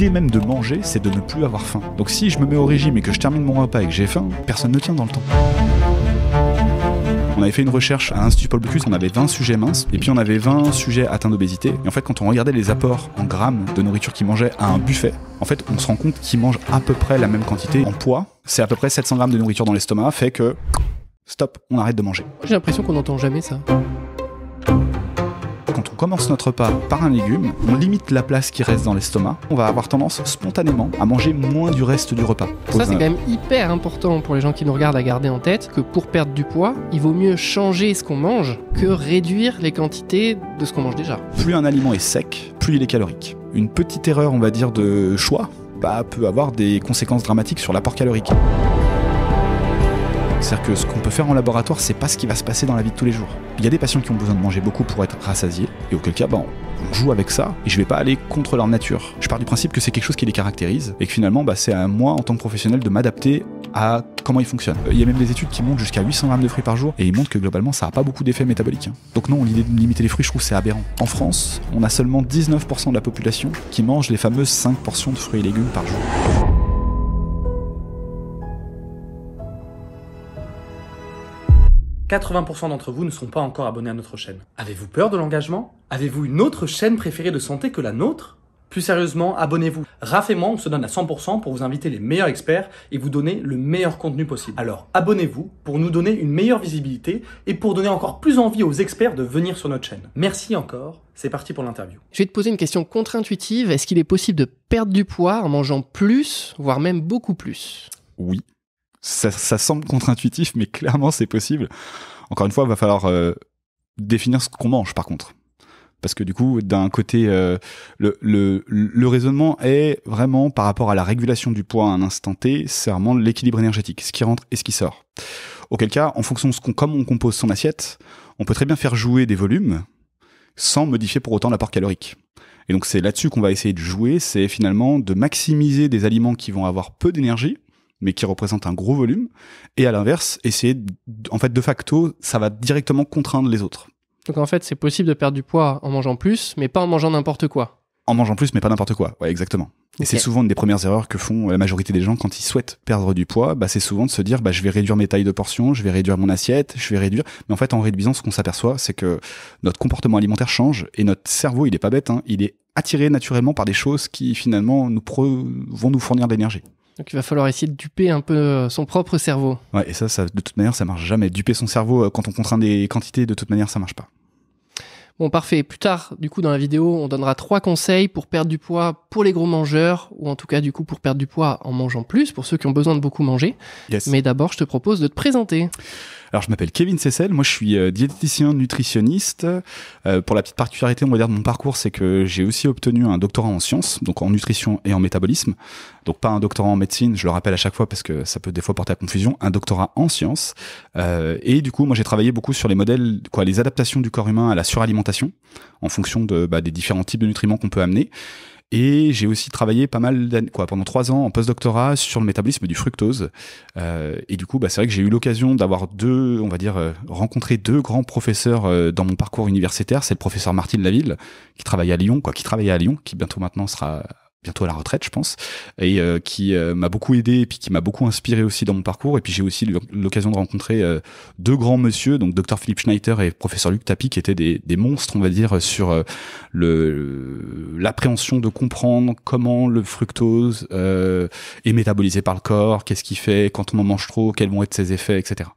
l'idée même de manger, c'est de ne plus avoir faim. Donc si je me mets au régime et que je termine mon repas et que j'ai faim, personne ne tient dans le temps. On avait fait une recherche à l'Institut Paul Bocuse, on avait 20 sujets minces, et puis on avait 20 sujets atteints d'obésité. Et en fait, quand on regardait les apports en grammes de nourriture qu'ils mangeaient à un buffet, en fait, on se rend compte qu'ils mangent à peu près la même quantité en poids. C'est à peu près 700 grammes de nourriture dans l'estomac, fait que... Stop, on arrête de manger. J'ai l'impression qu'on n'entend jamais ça. Quand on commence notre repas par un légume, on limite la place qui reste dans l'estomac. On va avoir tendance spontanément à manger moins du reste du repas. Ça, c'est quand même hyper important pour les gens qui nous regardent à garder en tête que pour perdre du poids, il vaut mieux changer ce qu'on mange que réduire les quantités de ce qu'on mange déjà. Plus un aliment est sec, plus il est calorique. Une petite erreur, on va dire, de choix peut avoir des conséquences dramatiques sur l'apport calorique. C'est-à-dire que ce qu'on peut faire en laboratoire, c'est pas ce qui va se passer dans la vie de tous les jours. Il y a des patients qui ont besoin de manger beaucoup pour être rassasiés, et auquel cas, on joue avec ça, et je vais pas aller contre leur nature. Je pars du principe que c'est quelque chose qui les caractérise, et que finalement, c'est à moi, en tant que professionnel, de m'adapter à comment ils fonctionnent. Il y a même des études qui montrent jusqu'à 800 grammes de fruits par jour, et ils montrent que globalement, ça n'a pas beaucoup d'effets métaboliques. Donc non, l'idée de limiter les fruits, je trouve, c'est aberrant. En France, on a seulement 19% de la population qui mange les fameuses 5 portions de fruits et légumes par jour. 80% d'entre vous ne sont pas encore abonnés à notre chaîne. Avez-vous peur de l'engagement? Avez-vous une autre chaîne préférée de santé que la nôtre? Plus sérieusement, abonnez-vous. Raph et moi, on se donne à 100% pour vous inviter les meilleurs experts et vous donner le meilleur contenu possible. Alors abonnez-vous pour nous donner une meilleure visibilité et pour donner encore plus envie aux experts de venir sur notre chaîne. Merci encore, c'est parti pour l'interview. Je vais te poser une question contre-intuitive. Est-ce qu'il est possible de perdre du poids en mangeant plus, voire même beaucoup plus? Oui. Ça semble contre-intuitif, mais clairement, c'est possible. Encore une fois, il va falloir définir ce qu'on mange, par contre. Parce que du coup, d'un côté, le raisonnement est vraiment par rapport à la régulation du poids à un instant T, c'est vraiment l'équilibre énergétique, ce qui rentre et ce qui sort. Auquel cas, en fonction de comme on compose son assiette, on peut très bien faire jouer des volumes sans modifier pour autant l'apport calorique. Et donc, c'est là-dessus qu'on va essayer de jouer, c'est finalement de maximiser des aliments qui vont avoir peu d'énergie, mais qui représente un gros volume, et à l'inverse, essayer, en fait, de facto, ça va directement contraindre les autres. Donc en fait, c'est possible de perdre du poids en mangeant plus, mais pas en mangeant n'importe quoi. En mangeant plus, mais pas n'importe quoi, ouais, exactement. Et c'est souvent une des premières erreurs que font la majorité des gens quand ils souhaitent perdre du poids, c'est souvent de se dire, je vais réduire mes tailles de portions, je vais réduire mon assiette, je vais réduire... Mais en fait, en réduisant, ce qu'on s'aperçoit, c'est que notre comportement alimentaire change, et notre cerveau, il est pas bête, il est attiré naturellement par des choses qui, finalement, vont nous fournir de l'énergie. Donc il va falloir essayer de duper un peu son propre cerveau. Ouais, et ça, de toute manière, ça marche jamais. Duper son cerveau quand on contraint des quantités, de toute manière, ça marche pas. Bon, parfait. Plus tard, du coup, dans la vidéo, on donnera 3 conseils pour perdre du poids pour les gros mangeurs, ou en tout cas, du coup, pour perdre du poids en mangeant plus, pour ceux qui ont besoin de beaucoup manger. Yes. Mais d'abord, je te propose de te présenter. Alors, je m'appelle Kevin Cessel, moi je suis diététicien nutritionniste. Pour la petite particularité, on va dire, de mon parcours, c'est que j'ai aussi obtenu un doctorat en sciences, donc en nutrition et en métabolisme. Donc pas un doctorat en médecine, je le rappelle à chaque fois parce que ça peut des fois porter à confusion, un doctorat en sciences. Et du coup, moi j'ai travaillé beaucoup sur les modèles, les adaptations du corps humain à la suralimentation, en fonction des différents types de nutriments qu'on peut amener. Et j'ai aussi travaillé pas mal d'années, pendant 3 ans en post-doctorat sur le métabolisme du fructose. Et du coup, c'est vrai que j'ai eu l'occasion d'avoir rencontrer 2 grands professeurs dans mon parcours universitaire. C'est le professeur Martine Laville, qui travaillait à Lyon, qui bientôt maintenant sera bientôt à la retraite, je pense, et qui m'a beaucoup aidé et puis qui m'a beaucoup inspiré aussi dans mon parcours. Et puis j'ai aussi l'occasion de rencontrer 2 grands monsieur, donc Dr Philippe Schneider et professeur Luc Tapie, qui étaient des monstres, on va dire, sur l'appréhension de comprendre comment le fructose est métabolisé par le corps, qu'est-ce qu'il fait quand on en mange trop, quels vont être ses effets, etc.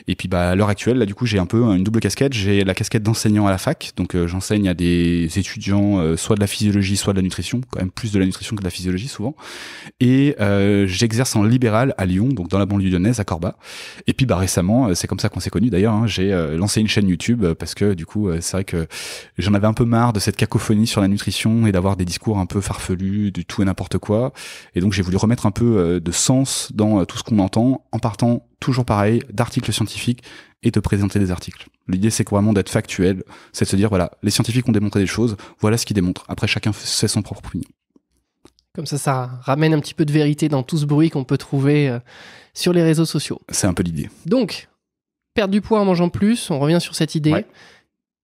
Et puis à l'heure actuelle, là du coup, j'ai un peu une double casquette. J'ai la casquette d'enseignant à la fac, donc j'enseigne à des étudiants soit de la physiologie, soit de la nutrition, quand même plus de la nutrition que de la physiologie souvent. Et j'exerce en libéral à Lyon, donc dans la banlieue lyonnaise, à Corba. Et puis récemment, c'est comme ça qu'on s'est connus d'ailleurs, j'ai lancé une chaîne YouTube parce que du coup, c'est vrai que j'en avais un peu marre de cette cacophonie sur la nutrition et d'avoir des discours un peu farfelus, du tout et n'importe quoi. Et donc j'ai voulu remettre un peu de sens dans tout ce qu'on entend, en partant toujours pareil, d'articles scientifiques et de présenter des articles. L'idée, c'est vraiment d'être factuel, c'est de se dire, voilà, les scientifiques ont démontré des choses, voilà ce qu'ils démontrent. Après, chacun fait son propre opinion. Comme ça ramène un petit peu de vérité dans tout ce bruit qu'on peut trouver sur les réseaux sociaux. C'est un peu l'idée. Donc, perdre du poids en mangeant plus, on revient sur cette idée. Ouais.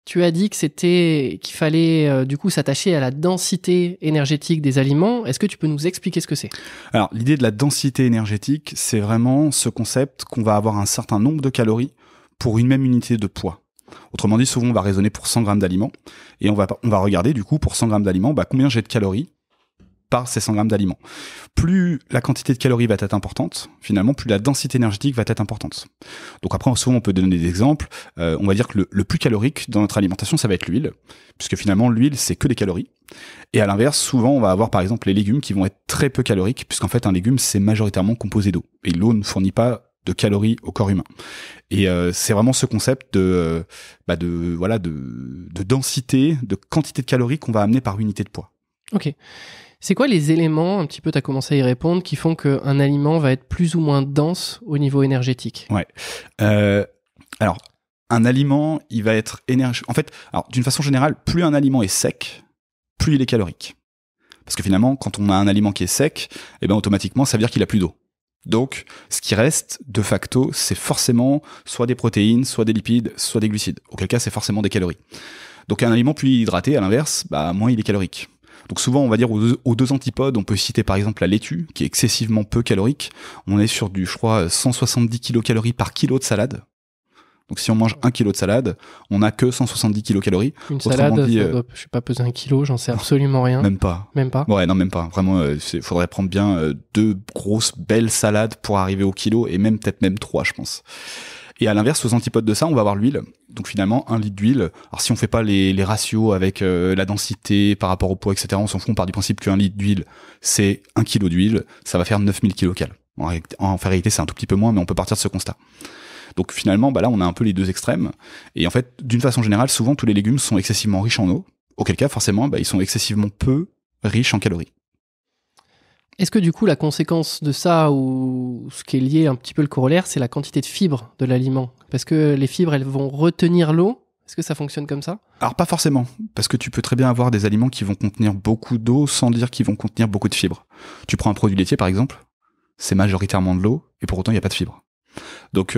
Tu as dit qu'il fallait du coup s'attacher à la densité énergétique des aliments. Est-ce que tu peux nous expliquer ce que c'est? Alors, l'idée de la densité énergétique, c'est vraiment ce concept qu'on va avoir un certain nombre de calories pour une même unité de poids. Autrement dit, souvent, on va raisonner pour 100 grammes d'aliments et on va regarder, du coup, pour 100 grammes d'aliments, combien j'ai de calories par ces 100 grammes d'aliments. Plus la quantité de calories va être importante, finalement, plus la densité énergétique va être importante. Donc après, souvent, on peut donner des exemples. On va dire que le plus calorique dans notre alimentation, ça va être l'huile, puisque finalement, l'huile, c'est que des calories. Et à l'inverse, souvent, on va avoir, par exemple, les légumes qui vont être très peu caloriques, puisqu'en fait, un légume, c'est majoritairement composé d'eau. Et l'eau ne fournit pas de calories au corps humain. Et c'est vraiment ce concept de densité, de quantité de calories qu'on va amener par unité de poids. Ok. C'est quoi les éléments, un petit peu, tu as commencé à y répondre, qui font qu'un aliment va être plus ou moins dense au niveau énergétique? Ouais. Alors, un aliment, il va être En fait, alors, d'une façon générale, plus un aliment est sec, plus il est calorique. Parce que finalement, quand on a un aliment qui est sec, automatiquement, ça veut dire qu'il a plus d'eau. Donc, ce qui reste, de facto, c'est forcément soit des protéines, soit des lipides, soit des glucides. Auquel cas, c'est forcément des calories. Donc, un aliment plus hydraté, à l'inverse, moins il est calorique. Donc souvent, on va dire aux deux antipodes, on peut citer par exemple la laitue, qui est excessivement peu calorique. On est sur du, je crois, 170 kilocalories par kilo de salade. Donc si on mange 1 kilo de salade, on n'a que 170 kilocalories. Une salade, je sais pas peser 1 kilo, j'en sais absolument rien. Même pas. Même pas? Ouais, non, même pas. Vraiment, faudrait prendre bien 2 grosses, belles salades pour arriver au kilo, et peut-être même 3, je pense. Et à l'inverse, aux antipodes de ça, on va avoir l'huile. Donc finalement, 1 litre d'huile. Alors si on fait pas les ratios avec la densité par rapport au poids, etc., on s'en fout, on part du principe qu'un litre d'huile, c'est 1 kilo d'huile, ça va faire 9000 kilocalories. En réalité, c'est un tout petit peu moins, mais on peut partir de ce constat. Donc finalement, là, on a un peu les deux extrêmes. Et en fait, d'une façon générale, souvent, tous les légumes sont excessivement riches en eau. Auquel cas, forcément, ils sont excessivement peu riches en calories. Est-ce que du coup, la conséquence de ça, ou ce qui est lié un petit peu le corollaire, c'est la quantité de fibres de l'aliment? Parce que les fibres, elles vont retenir l'eau. Est-ce que ça fonctionne comme ça? Alors pas forcément, parce que tu peux très bien avoir des aliments qui vont contenir beaucoup d'eau sans dire qu'ils vont contenir beaucoup de fibres. Tu prends un produit laitier par exemple, c'est majoritairement de l'eau, et pour autant il n'y a pas de fibres. Donc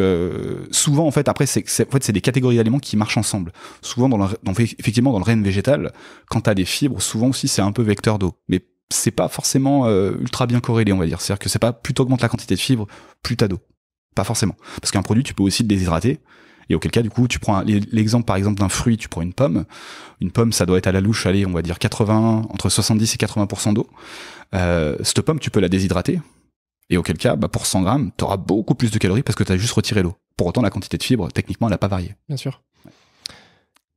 souvent en fait après c'est des catégories d'aliments qui marchent ensemble. Souvent effectivement dans le règne végétal, quand tu as des fibres, souvent aussi c'est un peu vecteur d'eau. Mais c'est pas forcément ultra bien corrélé, on va dire. C'est-à-dire que c'est pas plus t'augmentes la quantité de fibres, plus t'as d'eau. Pas forcément. Parce qu'un produit, tu peux aussi le déshydrater. Et auquel cas, du coup, tu prends l'exemple, par exemple, d'un fruit, tu prends une pomme. Une pomme, ça doit être à la louche, allez, on va dire entre 70 et 80% d'eau. Cette pomme, tu peux la déshydrater. Et auquel cas, pour 100 grammes, t'auras beaucoup plus de calories parce que t'as juste retiré l'eau. Pour autant, la quantité de fibres, techniquement, elle n'a pas varié. Bien sûr.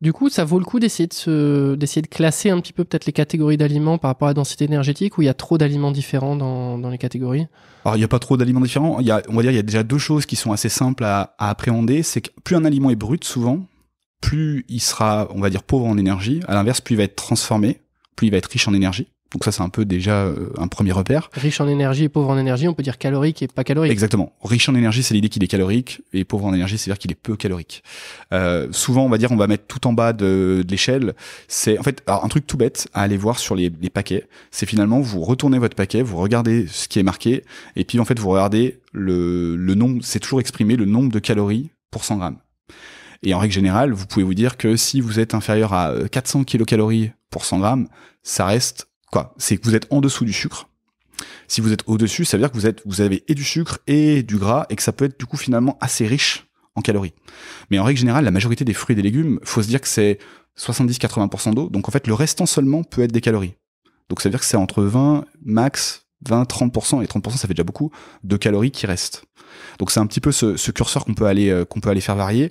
Du coup, ça vaut le coup d'essayer de classer un petit peu peut-être les catégories d'aliments par rapport à la densité énergétique, ou il y a trop d'aliments différents dans les catégories? Alors, il n'y a pas trop d'aliments différents. On va dire, il y a déjà deux choses qui sont assez simples à appréhender. C'est que plus un aliment est brut, souvent, plus il sera, on va dire, pauvre en énergie. À l'inverse, plus il va être transformé, plus il va être riche en énergie. Donc ça, c'est un peu déjà un premier repère. Riche en énergie et pauvre en énergie, on peut dire calorique et pas calorique. Exactement. Riche en énergie, c'est l'idée qu'il est calorique, et pauvre en énergie, c'est-à-dire qu'il est peu calorique. Souvent, on va mettre tout en bas de l'échelle. C'est en fait alors, un truc tout bête à aller voir sur les paquets. C'est finalement, vous retournez votre paquet, vous regardez ce qui est marqué, et puis en fait, vous regardez le nombre, c'est toujours exprimé le nombre de calories pour 100 grammes. Et en règle générale, vous pouvez vous dire que si vous êtes inférieur à 400 kilocalories pour 100 grammes, ça reste c'est que vous êtes en dessous du sucre. Si vous êtes au-dessus, ça veut dire que vous avez et du sucre et du gras, et que ça peut être du coup finalement assez riche en calories. Mais en règle générale, la majorité des fruits et des légumes, faut se dire que c'est 70-80% d'eau. Donc en fait, le restant seulement peut être des calories. Donc ça veut dire que c'est entre 20-30%, et 30% ça fait déjà beaucoup, de calories qui restent. Donc c'est un petit peu ce curseur qu'on peut aller faire varier.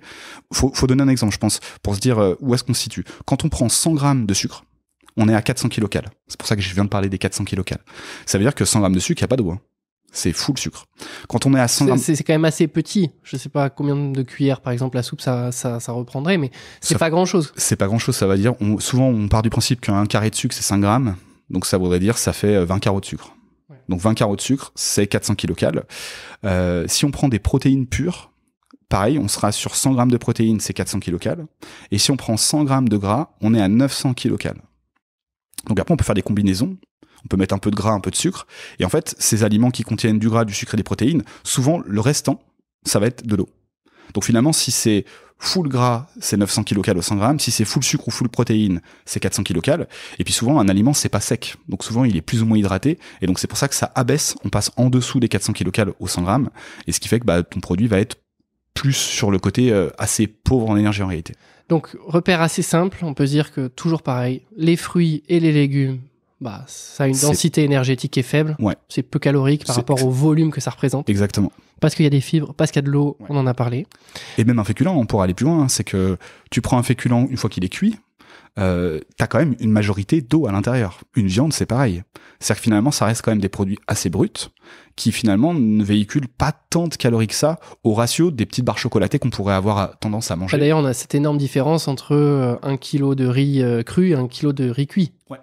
Faut donner un exemple, je pense, pour se dire où est-ce qu'on se situe. Quand on prend 100 grammes de sucre, on est à 400 kilocalories. C'est pour ça que je viens de parler des 400 kilocalories. Ça veut dire que 100 grammes de sucre, il n'y a pas d'eau. C'est full sucre. Quand on est à 100 grammes... C'est quand même assez petit. Je sais pas combien de cuillères, par exemple, la soupe, ça reprendrait, mais c'est pas grand-chose. C'est pas grand-chose, ça va dire... souvent, on part du principe qu'un carré de sucre, c'est 5 grammes. Donc ça voudrait dire ça fait 20 carreaux de sucre. Ouais. Donc 20 carreaux de sucre, c'est 400 kilocalories. Si on prend des protéines pures, pareil, on sera sur 100 grammes de protéines, c'est 400 kilocalories. Et si on prend 100 grammes de gras, on est à 900 kilocalories. Donc après, on peut faire des combinaisons. On peut mettre un peu de gras, un peu de sucre. Et en fait, ces aliments qui contiennent du gras, du sucre et des protéines, souvent, le restant, ça va être de l'eau. Donc finalement, si c'est full gras, c'est 900 kcal au 100 grammes. Si c'est full sucre ou full protéines, c'est 400 kcal. Et puis souvent, un aliment, c'est pas sec. Donc souvent, il est plus ou moins hydraté. Et donc c'est pour ça que ça abaisse. On passe en dessous des 400 kcal au 100 grammes. Et ce qui fait que ton produit va être plus sur le côté assez pauvre en énergie en réalité. Donc, repère assez simple. On peut se dire que toujours pareil, les fruits et les légumes, ça a une densité énergétique qui est faible. Ouais. C'est peu calorique par rapport au volume que ça représente. Exactement. Parce qu'il y a des fibres, parce qu'il y a de l'eau, on en a parlé. Et même un féculent, on pourra aller plus loin, c'est que tu prends un féculent une fois qu'il est cuit, t'as quand même une majorité d'eau à l'intérieur. Une viande, c'est pareil. C'est-à-dire que finalement, ça reste quand même des produits assez bruts qui finalement ne véhiculent pas tant de calories que ça au ratio des petites barres chocolatées qu'on pourrait avoir tendance à manger. D'ailleurs, on a cette énorme différence entre 1 kg de riz cru et 1 kg de riz cuit. Ouais.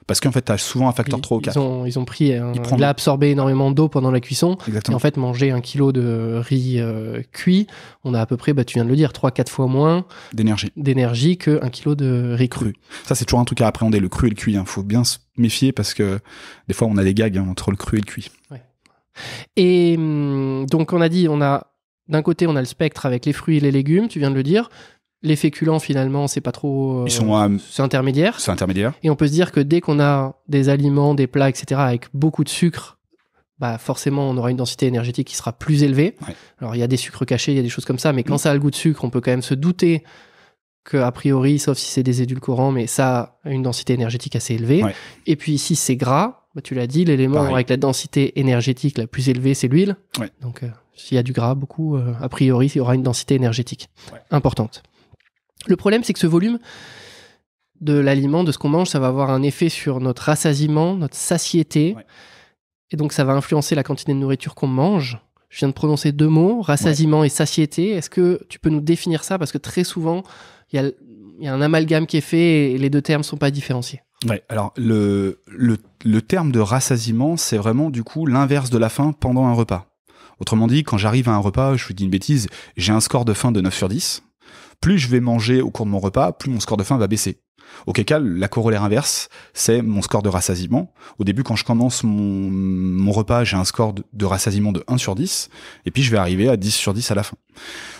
Parce qu'en fait, tu as souvent un facteur 3 ou 4. Ils ont pris, il a absorbé énormément d'eau pendant la cuisson. Exactement. Et en fait, manger 1 kg de riz cuit, on a à peu près, tu viens de le dire, 3-4 fois moins d'énergie que 1 kg de riz cru. Ça, c'est toujours un truc à appréhender, le cru et le cuit. Faut bien se méfier parce que des fois, on a des gags entre le cru et le cuit. Ouais. Et donc, on a dit, d'un côté, on a le spectre avec les fruits et les légumes, tu viens de le dire. Les féculents, finalement, c'est pas trop... c'est intermédiaire. C'est intermédiaire. Et on peut se dire que dès qu'on a des aliments, des plats, etc., avec beaucoup de sucre, forcément, on aura une densité énergétique qui sera plus élevée. Ouais. Alors, il y a des sucres cachés, il y a des choses comme ça, mais quand ça a le goût de sucre, on peut quand même se douter qu'a priori, sauf si c'est des édulcorants, mais ça a une densité énergétique assez élevée. Ouais. Et puis, si c'est gras, tu l'as dit, l'élément avec la densité énergétique la plus élevée, c'est l'huile. Ouais. Donc, s'il y a du gras, beaucoup, a priori, il y aura une densité énergétique importante. Le problème, c'est que ce volume de l'aliment, de ce qu'on mange, ça va avoir un effet sur notre rassasiement, notre satiété. Ouais. Et donc, ça va influencer la quantité de nourriture qu'on mange. Je viens de prononcer 2 mots, rassasiement et satiété. Est-ce que tu peux nous définir ça? Parce que très souvent, il y a un amalgame qui est fait et les 2 termes ne sont pas différenciés. Ouais, alors le terme de rassasiement, c'est vraiment du coup l'inverse de la faim pendant un repas. Autrement dit, quand j'arrive à un repas, je vous dis une bêtise, j'ai un score de faim de 9 sur 10. Plus je vais manger au cours de mon repas, plus mon score de faim va baisser. Auquel cas, la corollaire inverse, c'est mon score de rassasiement. Au début, quand je commence mon repas, j'ai un score de rassasiement de 1 sur 10, et puis je vais arriver à 10 sur 10 à la fin.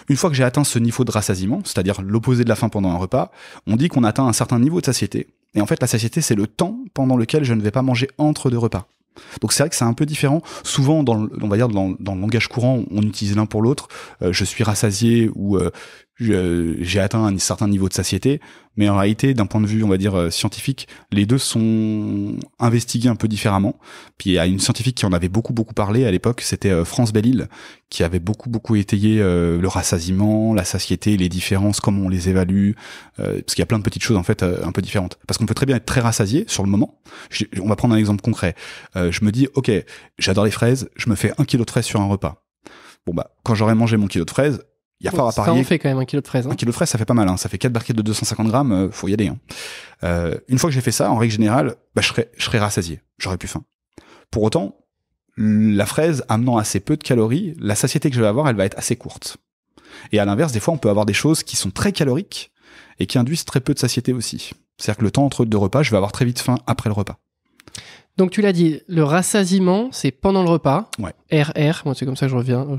Une fois que j'ai atteint ce niveau de rassasiement, c'est-à-dire l'opposé de la faim pendant un repas, on dit qu'on atteint un certain niveau de satiété. Et en fait, la satiété, c'est le temps pendant lequel je ne vais pas manger entre 2 repas. Donc c'est vrai que c'est un peu différent. Souvent, on va dire dans le langage courant, on utilise l'un pour l'autre. Je suis rassasié ou j'ai atteint un certain niveau de satiété. Mais en réalité, d'un point de vue, on va dire scientifique, les deux sont investigués un peu différemment. Puis il y a une scientifique qui en avait beaucoup parlé à l'époque, c'était France Belle-Île, qui avait beaucoup étayé le rassasiement, la satiété, les différences, comment on les évalue, parce qu'il y a plein de petites choses en fait un peu différentes. Parce qu'on peut très bien être très rassasié sur le moment. On va prendre un exemple concret. Je me dis, ok, j'adore les fraises, je me fais 1 kilo de fraises sur un repas. Bon quand j'aurai mangé mon kilo de fraises, il y a fort à parier. Ça en fait quand même 1 kilo de fraises. 1 kilo de fraises, ça fait pas mal. Ça fait 4 barquettes de 250 grammes, faut y aller. Une fois que j'ai fait ça, en règle générale, je serai rassasié. J'aurai plus faim. Pour autant, la fraise amenant assez peu de calories, la satiété que je vais avoir, elle va être assez courte. Et à l'inverse, des fois, on peut avoir des choses qui sont très caloriques et qui induisent très peu de satiété aussi. C'est-à-dire que le temps entre 2 repas, je vais avoir très vite faim après le repas. Donc tu l'as dit, le rassasiement, c'est pendant le repas. Ouais. RR, moi c'est comme ça que je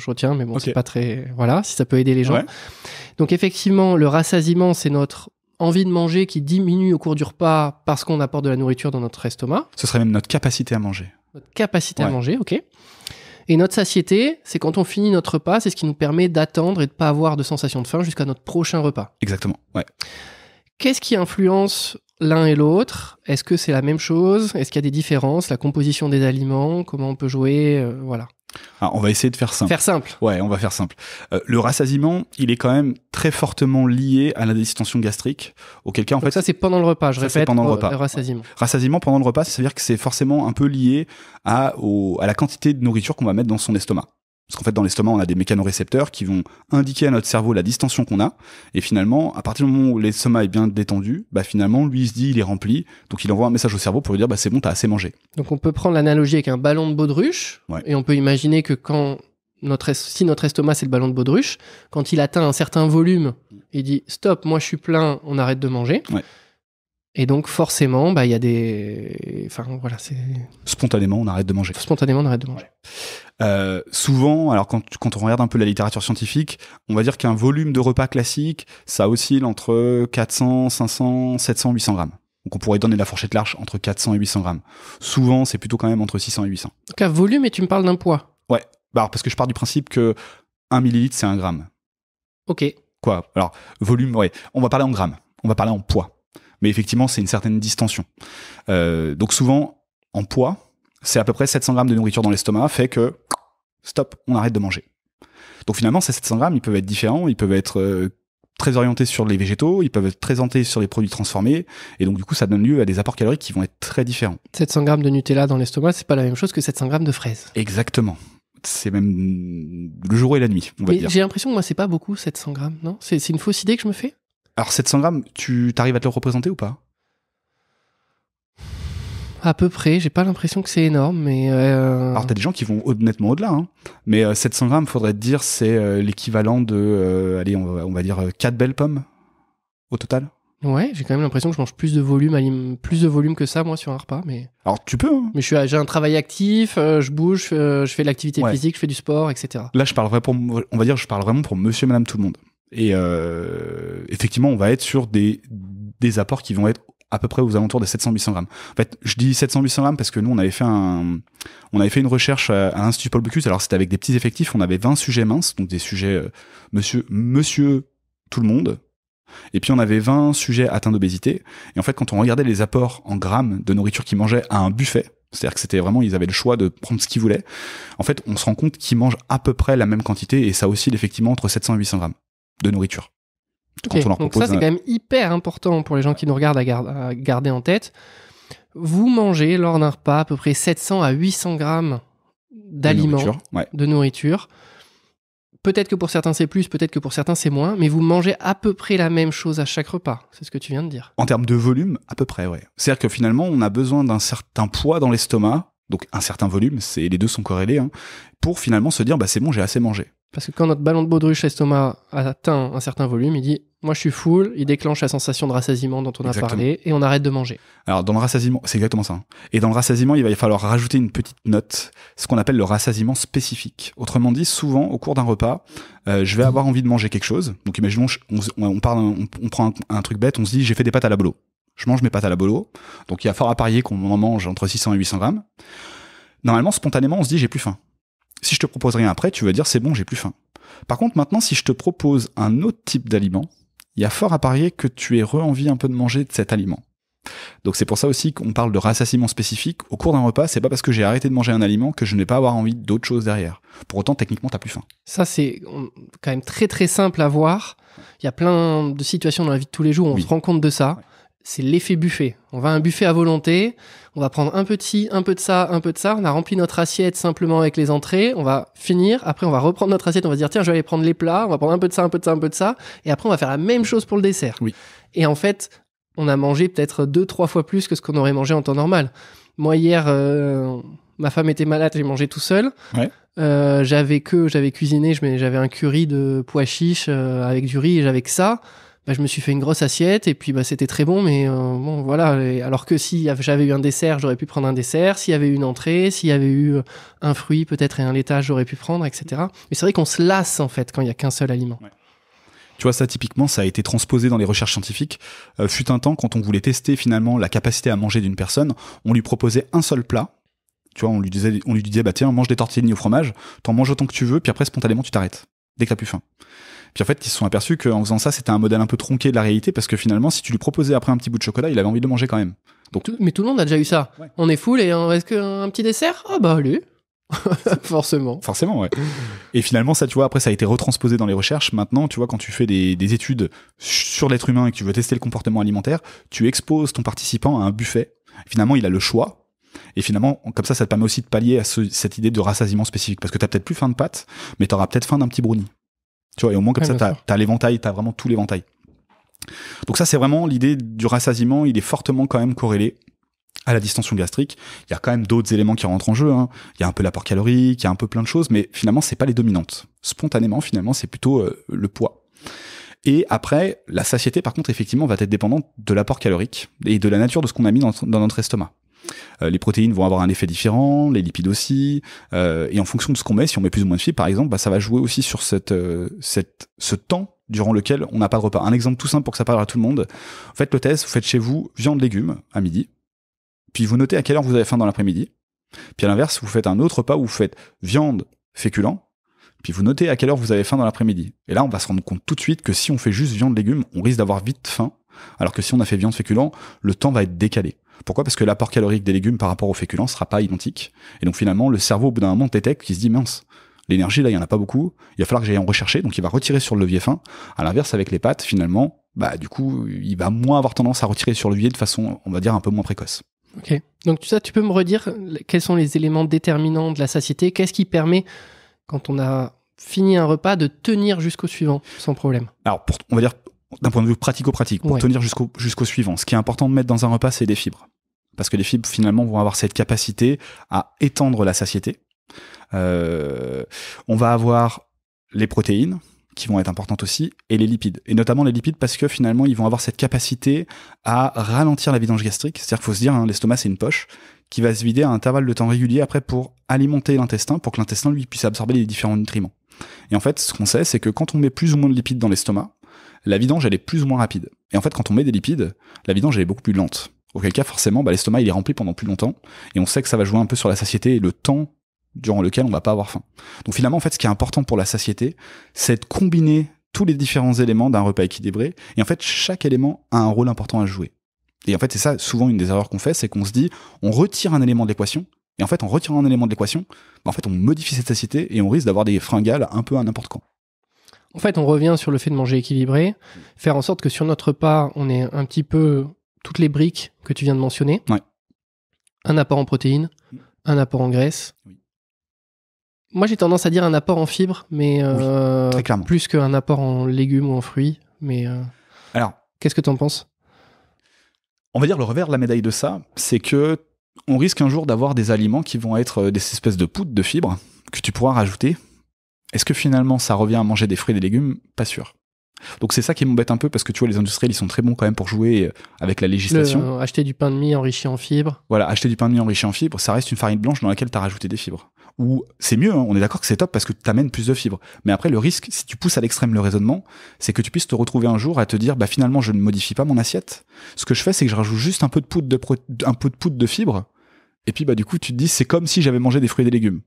retiens, mais bon, okay. C'est pas très... Voilà, si ça peut aider les gens. Ouais. Donc effectivement, le rassasiement, c'est notre envie de manger qui diminue au cours du repas parce qu'on apporte de la nourriture dans notre estomac. Ce serait même notre capacité à manger. Notre capacité à manger, ok. Et notre satiété, c'est quand on finit notre repas, c'est ce qui nous permet d'attendre et de ne pas avoir de sensation de faim jusqu'à notre prochain repas. Exactement, ouais. Qu'est-ce qui influence l'un et l'autre? Est-ce que c'est la même chose? Est-ce qu'il y a des différences? La composition des aliments? Comment on peut jouer? Voilà. Alors, on va essayer de faire simple. Faire simple. Ouais, on va faire simple. Le rassasiement, il est quand même très fortement lié à la distension gastrique. Auquel cas, en fait, ça, c'est pendant le repas, je répète. Pendant le repas. Rassasiement. Rassasiement pendant le repas, ça veut dire que c'est forcément un peu lié à la quantité de nourriture qu'on va mettre dans son estomac. Parce qu'en fait, dans l'estomac, on a des mécanorécepteurs qui vont indiquer à notre cerveau la distension qu'on a. Et finalement, à partir du moment où l'estomac est bien détendu, finalement, lui, il se dit, il est rempli. Donc, il envoie un message au cerveau pour lui dire, c'est bon, t'as assez mangé. Donc, on peut prendre l'analogie avec un ballon de baudruche. Ouais. Et on peut imaginer que si notre estomac, c'est le ballon de baudruche, quand il atteint un certain volume, il dit, stop, moi, je suis plein, on arrête de manger. Ouais. Et donc, forcément, il y a des... Enfin, voilà, c'est... Spontanément, on arrête de manger. Souvent, alors quand on regarde un peu la littérature scientifique, on va dire qu'un volume de repas classique, ça oscille entre 400, 500, 700, 800 grammes. Donc on pourrait donner la fourchette large entre 400 et 800 grammes. Souvent, c'est plutôt quand même entre 600 et 800. Donc, un volume, et tu me parles d'un poids. Ouais, parce que je pars du principe que 1 millilitre, c'est 1 gramme. Ok. Quoi ? Alors, volume, ouais, on va parler en grammes, on va parler en poids. Mais effectivement, c'est une certaine distension. Donc souvent, en poids, c'est à peu près 700 grammes de nourriture dans l'estomac, fait que, stop, on arrête de manger. Donc finalement, ces 700 grammes, ils peuvent être différents, ils peuvent être très orientés sur les végétaux, ils peuvent être très orientés sur les produits transformés, et donc du coup, ça donne lieu à des apports caloriques qui vont être très différents. 700 grammes de Nutella dans l'estomac, c'est pas la même chose que 700 grammes de fraises. Exactement. C'est même le jour et la nuit, on va dire. J'ai l'impression que moi, c'est pas beaucoup, 700 grammes, non ? C'est une fausse idée que je me fais ? Alors 700 grammes, tu t'arrives à te le représenter ou pas ? À peu près, j'ai pas l'impression que c'est énorme, mais... Alors t'as des gens qui vont nettement au-delà, hein. Mais 700 grammes, faudrait te dire, c'est l'équivalent de, allez, on va dire 4 belles pommes au total. Ouais, j'ai quand même l'impression que je mange plus de volume que ça, moi, sur un repas, mais... Alors tu peux, hein. Mais j'ai un travail actif, je bouge, je fais de l'activité physique, je fais du sport, etc. Là, je parle vraiment pour monsieur, madame, tout le monde. Et effectivement, on va être sur des apports qui vont être à peu près aux alentours des 700-800 grammes. En fait, je dis 700-800 grammes parce que nous, on avait fait une recherche à l'Institut Paul Bocuse. Alors, c'était avec des petits effectifs. On avait 20 sujets minces, donc des sujets monsieur, tout le monde. Et puis, on avait 20 sujets atteints d'obésité. Et en fait, quand on regardait les apports en grammes de nourriture qu'ils mangeaient à un buffet, c'est-à-dire que c'était vraiment, ils avaient le choix de prendre ce qu'ils voulaient. En fait, on se rend compte qu'ils mangent à peu près la même quantité et ça oscille effectivement entre 700 et 800 grammes de nourriture. Okay, donc ça, c'est quand même hyper important pour les gens qui nous regardent à garder en tête. Vous mangez lors d'un repas à peu près 700 à 800 grammes d'aliments, de nourriture. Peut-être que pour certains c'est plus, peut-être que pour certains c'est moins, mais vous mangez à peu près la même chose à chaque repas. C'est ce que tu viens de dire. En termes de volume, à peu près, ouais. C'est-à-dire que finalement, on a besoin d'un certain poids dans l'estomac, donc un certain volume, les deux sont corrélés, hein, pour finalement se dire, c'est bon, j'ai assez mangé. Parce que quand notre ballon de baudruche l'estomac atteint un certain volume, il dit « moi je suis full », il déclenche la sensation de rassasiement dont on a parlé et on arrête de manger. Alors dans le rassasiement, c'est exactement ça. Et dans le rassasiement, il va falloir rajouter une petite note, ce qu'on appelle le rassasiement spécifique. Autrement dit, souvent au cours d'un repas, je vais avoir envie de manger quelque chose. Donc imaginons, on prend un truc bête, on se dit « j'ai fait des pâtes à la bolo ». Je mange mes pâtes à la bolo, donc il y a fort à parier qu'on en mange entre 600 et 800 grammes. Normalement, spontanément, on se dit « j'ai plus faim ». Si je te propose rien après, tu vas dire c'est bon, j'ai plus faim. Par contre, maintenant, si je te propose un autre type d'aliment, il y a fort à parier que tu aies envie un peu de manger de cet aliment. Donc c'est pour ça aussi qu'on parle de rassasiement spécifique. Au cours d'un repas, c'est pas parce que j'ai arrêté de manger un aliment que je ne vais pas avoir envie d'autre chose derrière. Pour autant, techniquement, t'as plus faim. Ça, c'est quand même très très simple à voir. Il y a plein de situations dans la vie de tous les jours où on se rend compte de ça. Ouais. C'est l'effet buffet. On va à un buffet à volonté, on va prendre un peu de ci, un peu de ça, un peu de ça. On a rempli notre assiette simplement avec les entrées. On va finir. Après, on va reprendre notre assiette. On va se dire, tiens, je vais aller prendre les plats. On va prendre un peu de ça, un peu de ça, un peu de ça. Et après, on va faire la même chose pour le dessert. Oui. Et en fait, on a mangé peut-être 2-3 fois plus que ce qu'on aurait mangé en temps normal. Moi, hier, ma femme était malade, j'ai mangé tout seul. Ouais. J'avais cuisiné, j'avais un curry de pois chiches avec du riz et j'avais que ça. Je me suis fait une grosse assiette et puis c'était très bon, mais bon voilà. Alors que si j'avais eu un dessert, j'aurais pu prendre un dessert. S'il y avait eu une entrée, s'il y avait eu un fruit peut-être et un laitage, j'aurais pu prendre, etc. Mais c'est vrai qu'on se lasse en fait quand il y a qu'un seul aliment. Ouais. Tu vois, ça typiquement, ça a été transposé dans les recherches scientifiques. Fut un temps, quand on voulait tester finalement la capacité à manger d'une personne, on lui proposait un seul plat. Tu vois, on lui disait tiens, mange des tortellini au fromage, t'en manges autant que tu veux, puis après spontanément tu t'arrêtes dès que t'as plus faim. Puis en fait, ils se sont aperçus qu'en faisant ça, c'était un modèle un peu tronqué de la réalité, parce que finalement, si tu lui proposais après un petit bout de chocolat, il avait envie de le manger quand même. Donc... Mais tout le monde a déjà eu ça. Ouais. On est full et est-ce qu'un petit dessert ? Ah bah allez. Forcément, ouais. Et finalement, ça, tu vois, après, ça a été retransposé dans les recherches. Maintenant, tu vois, quand tu fais des études sur l'être humain et que tu veux tester le comportement alimentaire, tu exposes ton participant à un buffet. Finalement, il a le choix. Et finalement, comme ça te permet aussi de pallier à cette idée de rassasiement spécifique. Parce que t'as peut-être plus faim de pâtes, mais t'auras peut-être faim d'un petit brownie. Tu vois, et au moins comme ça, t'as l'éventail, t'as vraiment tout l'éventail. Donc ça, c'est vraiment l'idée du rassasiement. Il est fortement quand même corrélé à la distension gastrique. Il y a quand même d'autres éléments qui rentrent en jeu, hein. Il y a un peu l'apport calorique, il y a un peu plein de choses, mais finalement, c'est pas les dominantes. Spontanément, finalement, c'est plutôt le poids. Et après, la satiété, par contre, effectivement, va être dépendante de l'apport calorique et de la nature de ce qu'on a mis dans notre estomac. Les protéines vont avoir un effet différent, les lipides aussi, et en fonction de ce qu'on met, si on met plus ou moins de fibres, par exemple, ça va jouer aussi sur ce temps durant lequel on n'a pas de repas. Un exemple tout simple pour que ça parle à tout le monde. Faites le test, vous faites chez vous viande, légumes à midi, puis vous notez à quelle heure vous avez faim dans l'après-midi. Puis à l'inverse, vous faites un autre repas où vous faites viande, féculents, puis vous notez à quelle heure vous avez faim dans l'après-midi. Et là, on va se rendre compte tout de suite que si on fait juste viande, légumes, on risque d'avoir vite faim, alors que si on a fait viande, féculents, le temps va être décalé. Pourquoi ? Parce que l'apport calorique des légumes par rapport aux féculents sera pas identique. Et donc finalement, le cerveau, au bout d'un moment, détecte qu'il se dit, mince, l'énergie, là, il y en a pas beaucoup, il va falloir que j'aille en rechercher, donc il va retirer sur le levier faim. À l'inverse, avec les pâtes, finalement, du coup, il va moins avoir tendance à retirer sur le levier de façon, on va dire, un peu moins précoce. Ok. Donc tu peux me redire quels sont les éléments déterminants de la satiété ? Qu'est-ce qui permet, quand on a fini un repas, de tenir jusqu'au suivant sans problème ? Alors, on va dire, d'un point de vue pratico-pratique, pour tenir jusqu'au suivant, ce qui est important de mettre dans un repas, c'est des fibres. Parce que les fibres, finalement, vont avoir cette capacité à étendre la satiété. On va avoir les protéines, qui vont être importantes aussi, et les lipides. Et notamment les lipides parce que finalement, ils vont avoir cette capacité à ralentir la vidange gastrique. C'est-à-dire qu'il faut se dire, l'estomac, c'est une poche qui va se vider à un intervalle de temps régulier après pour alimenter l'intestin, pour que l'intestin, lui, puisse absorber les différents nutriments. Et en fait, ce qu'on sait, c'est que quand on met plus ou moins de lipides dans l'estomac, la vidange, elle est plus ou moins rapide. Et en fait, quand on met des lipides, la vidange, elle est beaucoup plus lente. Auquel cas, forcément, l'estomac, il est rempli pendant plus longtemps. Et on sait que ça va jouer un peu sur la satiété et le temps durant lequel on va pas avoir faim. Donc finalement, en fait, ce qui est important pour la satiété, c'est de combiner tous les différents éléments d'un repas équilibré. Et en fait, chaque élément a un rôle important à jouer. Et en fait, c'est ça, souvent, une des erreurs qu'on fait, c'est qu'on se dit, on retire un élément de l'équation. Et en fait, en retirant un élément de l'équation, en fait, on modifie cette satiété et on risque d'avoir des fringales un peu à n'importe quand. En fait, on revient sur le fait de manger équilibré, faire en sorte que sur notre repas, on ait un petit peu toutes les briques que tu viens de mentionner. Ouais. Un apport en protéines, un apport en graisse. Oui. Moi, j'ai tendance à dire un apport en fibres, mais très clairement. Plus qu'un apport en légumes ou en fruits. Mais alors, qu'est-ce que tu en penses ? On va dire le revers de la médaille de ça, c'est que on risque un jour d'avoir des aliments qui vont être des espèces de poudres de fibres que tu pourras rajouter. Est-ce que finalement ça revient à manger des fruits et des légumes ? Pas sûr. Donc c'est ça qui m'embête un peu parce que tu vois, les industriels, ils sont très bons quand même pour jouer avec la législation. Acheter du pain de mie enrichi en fibres. Voilà, acheter du pain de mie enrichi en fibres, ça reste une farine blanche dans laquelle tu as rajouté des fibres. Ou c'est mieux, on est d'accord que c'est top parce que tu amènes plus de fibres. Mais après, le risque, si tu pousses à l'extrême le raisonnement, c'est que tu puisses te retrouver un jour à te dire, finalement, je ne modifie pas mon assiette. Ce que je fais, c'est que je rajoute juste un peu de poudre de fibres. Et puis, du coup, tu te dis, c'est comme si j'avais mangé des fruits et des légumes.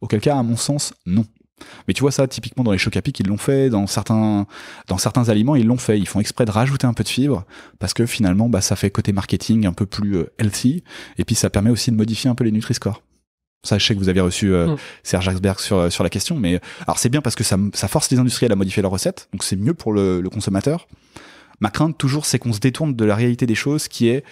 Auquel cas, à mon sens, non. Mais tu vois ça, typiquement dans les chocs à pic, ils l'ont fait, dans certains aliments, ils l'ont fait. Ils font exprès de rajouter un peu de fibres parce que finalement, ça fait côté marketing un peu plus healthy. Et puis, ça permet aussi de modifier un peu les Nutri-Score. Ça, je sais que vous avez reçu Serge Axberg sur la question, mais alors c'est bien parce que ça force les industriels à modifier leurs recettes, donc c'est mieux pour le consommateur. Ma crainte toujours, c'est qu'on se détourne de la réalité des choses, qui est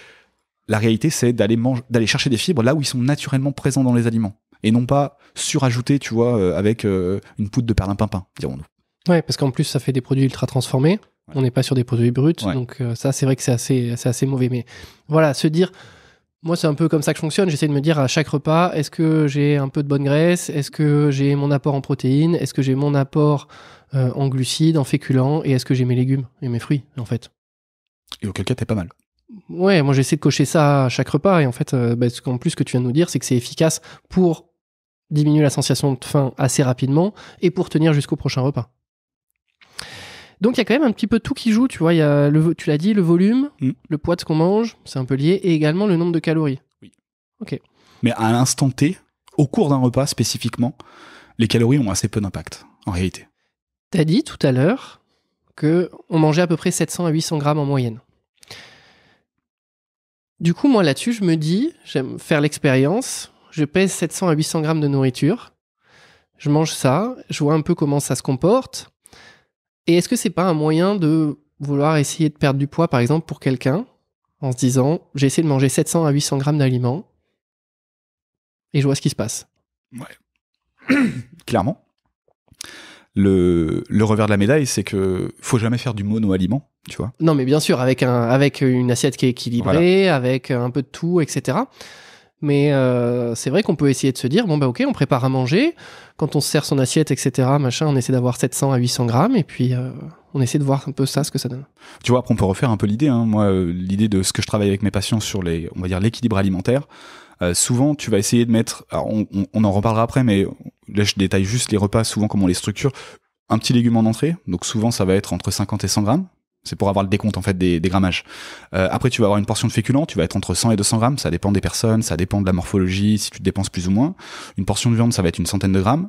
la réalité, c'est d'aller chercher des fibres là où ils sont naturellement présents dans les aliments, et non pas surajouter, tu vois, avec une poudre de perlimpinpin, dirons-nous. Ouais, parce qu'en plus ça fait des produits ultra transformés. Ouais. On n'est pas sur des produits bruts, ouais. Donc ça c'est vrai que c'est assez mauvais. Mais voilà, se dire. Moi, c'est un peu comme ça que je fonctionne. J'essaie de me dire à chaque repas, est-ce que j'ai un peu de bonne graisse ? Est-ce que j'ai mon apport en protéines ? Est-ce que j'ai mon apport en glucides, en féculents ? Et est-ce que j'ai mes légumes et mes fruits, en fait ? Et auquel cas, t'es pas mal. Ouais, moi, j'essaie de cocher ça à chaque repas. Et en fait, en plus, ce que tu viens de nous dire, c'est que c'est efficace pour diminuer la sensation de faim assez rapidement et pour tenir jusqu'au prochain repas. Donc il y a quand même un petit peu tout qui joue, tu vois, il y a tu l'as dit, le volume, le poids de ce qu'on mange, c'est un peu lié, et également le nombre de calories. Oui. Ok. Mais à l'instant T, au cours d'un repas spécifiquement, les calories ont assez peu d'impact, en réalité. T'as dit tout à l'heure qu'on mangeait à peu près 700 à 800 grammes en moyenne. Du coup, moi là-dessus, je me dis, j'aime faire l'expérience, je pèse 700 à 800 grammes de nourriture, je mange ça, je vois un peu comment ça se comporte. Et est-ce que c'est pas un moyen de vouloir essayer de perdre du poids, par exemple, pour quelqu'un, en se disant, j'ai essayé de manger 700 à 800 grammes d'aliments, et je vois ce qui se passe. Ouais. Clairement. Le revers de la médaille, c'est que faut jamais faire du mono-aliment, tu vois. Non, mais bien sûr, avec une assiette qui est équilibrée, voilà. Avec un peu de tout, etc. Mais c'est vrai qu'on peut essayer de se dire, bon bah ok, on prépare à manger, quand on se sert son assiette, etc., machin, on essaie d'avoir 700 à 800 grammes, et puis on essaie de voir un peu ça, ce que ça donne. Tu vois, après on peut refaire un peu l'idée, hein. Moi, l'idée de ce que je travaille avec mes patients sur on va dire l'équilibre alimentaire, souvent tu vas essayer de mettre, alors on en reparlera après, mais là je détaille juste les repas, souvent comment on les structure, un petit légume en entrée, donc souvent ça va être entre 50 et 100 grammes. C'est pour avoir le décompte en fait des grammages. Après, tu vas avoir une portion de féculents, tu vas être entre 100 et 200 grammes, ça dépend des personnes, ça dépend de la morphologie, si tu te dépenses plus ou moins. Une portion de viande, ça va être une centaine de grammes.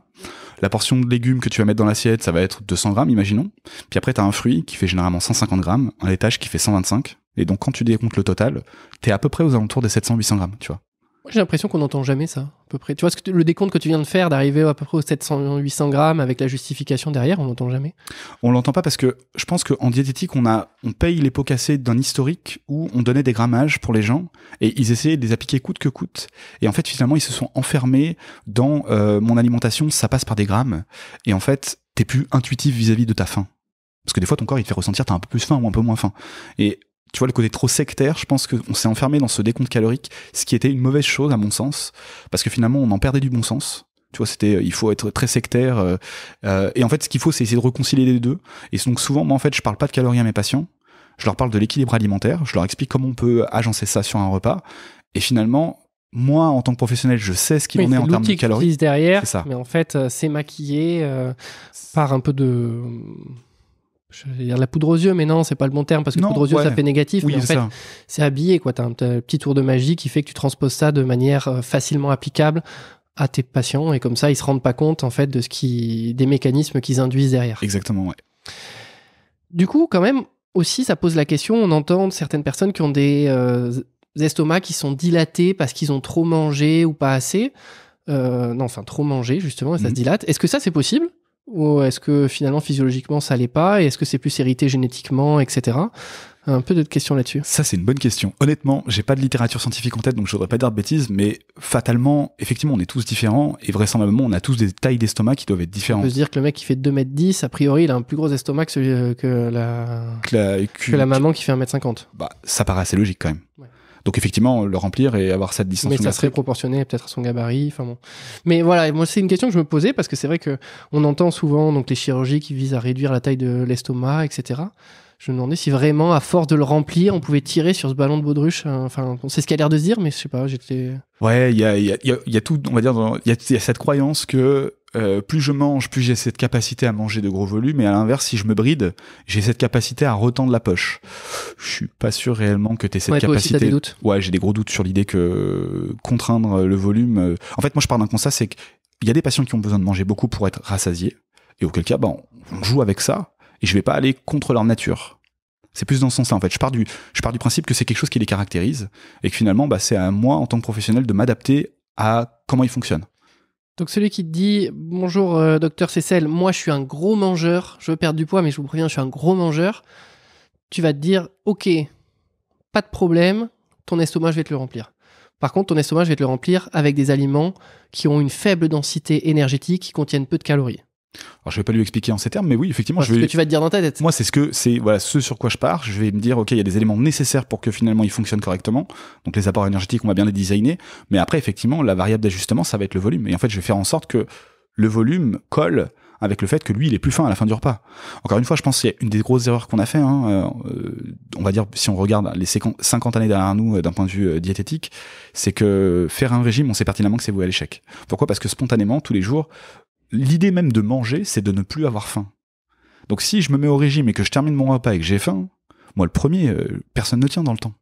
La portion de légumes que tu vas mettre dans l'assiette, ça va être 200 grammes, imaginons. Puis après, tu as un fruit qui fait généralement 150 grammes, un laitage qui fait 125. Et donc, quand tu décomptes le total, t'es à peu près aux alentours des 700-800 grammes, tu vois. Moi, j'ai l'impression qu'on n'entend jamais ça, à peu près. Tu vois, le décompte que tu viens de faire, d'arriver à peu près aux 700-800 grammes avec la justification derrière, on n'entend jamais. On l'entend pas parce que je pense qu'en diététique, on paye les pots cassés d'un historique où on donnait des grammages pour les gens et ils essayaient de les appliquer coûte que coûte. Et en fait, finalement, ils se sont enfermés dans mon alimentation, ça passe par des grammes. Et en fait, t'es plus intuitif vis-à-vis de ta faim. Parce que des fois, ton corps, il te fait ressentir t'as un peu plus faim ou un peu moins faim. Et tu vois, le côté trop sectaire, je pense qu'on s'est enfermé dans ce décompte calorique, ce qui était une mauvaise chose à mon sens, parce que finalement, on en perdait du bon sens. Tu vois, il faut être très sectaire. Et en fait, ce qu'il faut, c'est essayer de réconcilier les deux. Et donc souvent, moi, en fait, je parle pas de calories à mes patients. Je leur parle de l'équilibre alimentaire. Je leur explique comment on peut agencer ça sur un repas. Et finalement, moi, en tant que professionnel, je sais ce qu'il en est en termes de calories. L'outil derrière, c'est ça. Mais en fait, c'est maquillé par un peu de... Je vais dire la poudre aux yeux, mais non, c'est pas le bon terme, parce que poudre aux yeux, ça fait négatif. Oui, mais en fait, c'est habillé, quoi. T'as un petit tour de magie qui fait que tu transposes ça de manière facilement applicable à tes patients, et comme ça, ils se rendent pas compte, en fait, des mécanismes qu'ils induisent derrière. Exactement, ouais. Du coup, quand même, aussi, ça pose la question, on entend certaines personnes qui ont des estomacs qui sont dilatés parce qu'ils ont trop mangé ou pas assez. Trop mangé, justement, et ça se dilate. Est-ce que ça, c'est possible ? Ou est-ce que finalement physiologiquement ça l'est pas, et est-ce que c'est plus hérité génétiquement, etc. Un peu d'autres questions là-dessus. Ça, c'est une bonne question. Honnêtement, j'ai pas de littérature scientifique en tête, donc je voudrais pas dire de bêtises, mais fatalement, effectivement, on est tous différents, et vraisemblablement, on a tous des tailles d'estomac qui doivent être différentes. On peut se dire que le mec qui fait 2m10, a priori, il a un plus gros estomac que la maman qui fait 1m50. Bah, ça paraît assez logique quand même. Ouais. Donc effectivement, le remplir et avoir cette distance. Mais ça serait proportionné peut-être à son gabarit. Enfin bon. Mais voilà, moi c'est une question que je me posais parce que c'est vrai que on entend souvent donc les chirurgies qui visent à réduire la taille de l'estomac, etc. Je me demandais si vraiment, à force de le remplir, on pouvait tirer sur ce ballon de baudruche. Enfin, c'est ce qu'il a l'air de se dire, mais je sais pas. Ouais, il y a tout. On va dire, il y a cette croyance que plus je mange, plus j'ai cette capacité à manger de gros volumes, et à l'inverse, si je me bride, j'ai cette capacité à retendre la poche. Je suis pas sûr réellement que t'aies cette capacité. Toi aussi, t'as des doutes. Ouais, j'ai des gros doutes sur l'idée que contraindre le volume. En fait, moi, je pars d'un constat, c'est qu'il y a des patients qui ont besoin de manger beaucoup pour être rassasiés, et auquel cas, on joue avec ça, et je vais pas aller contre leur nature. C'est plus dans ce sens-là, en fait. Je pars du principe que c'est quelque chose qui les caractérise, et que finalement, c'est à moi, en tant que professionnel, de m'adapter à comment ils fonctionnent. Donc celui qui te dit « Bonjour, docteur Cécel, moi je suis un gros mangeur, je veux perdre du poids, mais je vous préviens, je suis un gros mangeur », tu vas te dire « Ok, pas de problème, ton estomac, je vais te le remplir. Par contre, ton estomac, je vais te le remplir avec des aliments qui ont une faible densité énergétique, qui contiennent peu de calories. » Alors je vais pas lui expliquer en ces termes, mais oui, effectivement, c'est ce que tu vas te dire dans ta tête. Moi, c'est ce sur quoi je pars. Je vais me dire, ok, il y a des éléments nécessaires pour que finalement il fonctionne correctement. Donc les apports énergétiques, on va bien les designer. Mais après, effectivement, la variable d'ajustement, ça va être le volume. Et en fait, je vais faire en sorte que le volume colle avec le fait que lui, il est plus fin à la fin du repas. Encore une fois, je pense qu'il y a une des grosses erreurs qu'on a fait. On va dire, si on regarde les 50 années derrière nous d'un point de vue diététique, c'est que faire un régime, on sait pertinemment que c'est voué à l'échec. Pourquoi ? Parce que spontanément, tous les jours, l'idée même de manger, c'est de ne plus avoir faim. Donc si je me mets au régime et que je termine mon repas et que j'ai faim, moi le premier, personne ne tient dans le temps.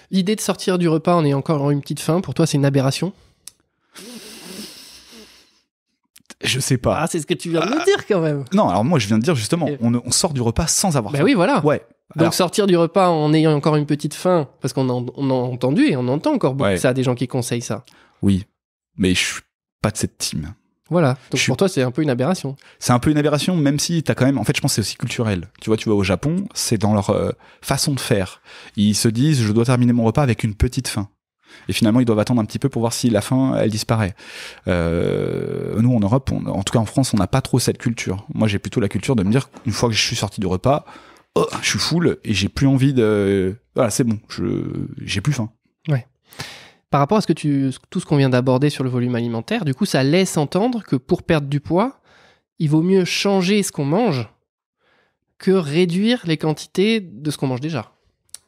L'idée de sortir du repas en ayant encore une petite faim, pour toi, c'est une aberration ? Je sais pas. Ah, c'est ce que tu viens de me dire quand même. Non, alors moi je viens de dire justement, on sort du repas sans avoir faim. Oui, voilà. Ouais. Donc sortir du repas en ayant encore une petite faim, parce qu'on a entendu et on entend encore beaucoup ça, des gens qui conseillent ça. Oui, mais je suis pas de cette team. Voilà, donc pour toi c'est un peu une aberration. C'est un peu une aberration, même si t'as quand même, en fait je pense que c'est aussi culturel. Tu vois, au Japon, c'est dans leur façon de faire. Ils se disent, je dois terminer mon repas avec une petite faim. Et finalement, ils doivent attendre un petit peu pour voir si la faim, elle disparaît. Nous, en Europe, en tout cas en France, on n'a pas trop cette culture. Moi, j'ai plutôt la culture de me dire, une fois que je suis sorti du repas, je suis full et j'ai plus envie de... Voilà, c'est bon, j'ai plus faim. Ouais. Par rapport à tout ce qu'on vient d'aborder sur le volume alimentaire, du coup, ça laisse entendre que pour perdre du poids, il vaut mieux changer ce qu'on mange que réduire les quantités de ce qu'on mange déjà.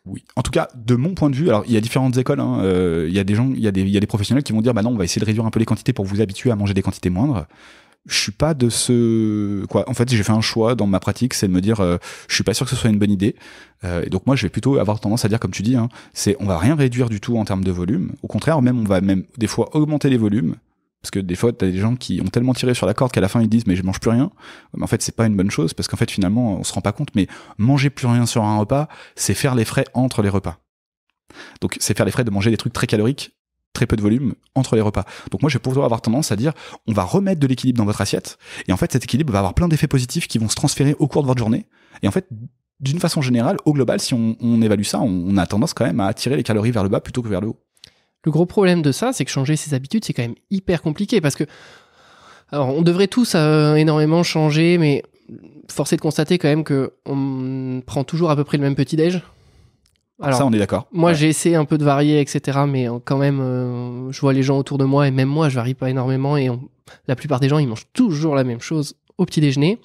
Oui. En tout cas, de mon point de vue, alors il y a différentes écoles. Il y a des gens, il y a des professionnels qui vont dire, bah non, on va essayer de réduire un peu les quantités pour vous habituer à manger des quantités moindres. Je suis pas de en fait, j'ai fait un choix dans ma pratique, c'est de me dire, je suis pas sûr que ce soit une bonne idée. Et donc moi, je vais plutôt avoir tendance à dire, comme tu dis, on va rien réduire du tout en termes de volume. Au contraire, on va même des fois augmenter les volumes. Parce que des fois, t'as des gens qui ont tellement tiré sur la corde qu'à la fin ils disent mais je mange plus rien. Mais en fait, c'est pas une bonne chose parce qu'en fait finalement, on se rend pas compte. Mais manger plus rien sur un repas, c'est faire les frais entre les repas. Donc c'est faire les frais de manger des trucs très caloriques, très peu de volume entre les repas. Donc moi, je vais plutôt avoir tendance à dire on va remettre de l'équilibre dans votre assiette. Et en fait, cet équilibre va avoir plein d'effets positifs qui vont se transférer au cours de votre journée. Et en fait, d'une façon générale, au global, si on évalue ça, on a tendance quand même à attirer les calories vers le bas plutôt que vers le haut. Le gros problème de ça, c'est que changer ses habitudes, c'est quand même hyper compliqué parce que, alors, on devrait tous énormément changer, mais force est de constater quand même qu'on prend toujours à peu près le même petit-déj. Alors, ça, on est d'accord. Moi, j'ai essayé un peu de varier, etc., mais quand même, je vois les gens autour de moi, et même moi, je varie pas énormément, et la plupart des gens, ils mangent toujours la même chose au petit-déjeuner.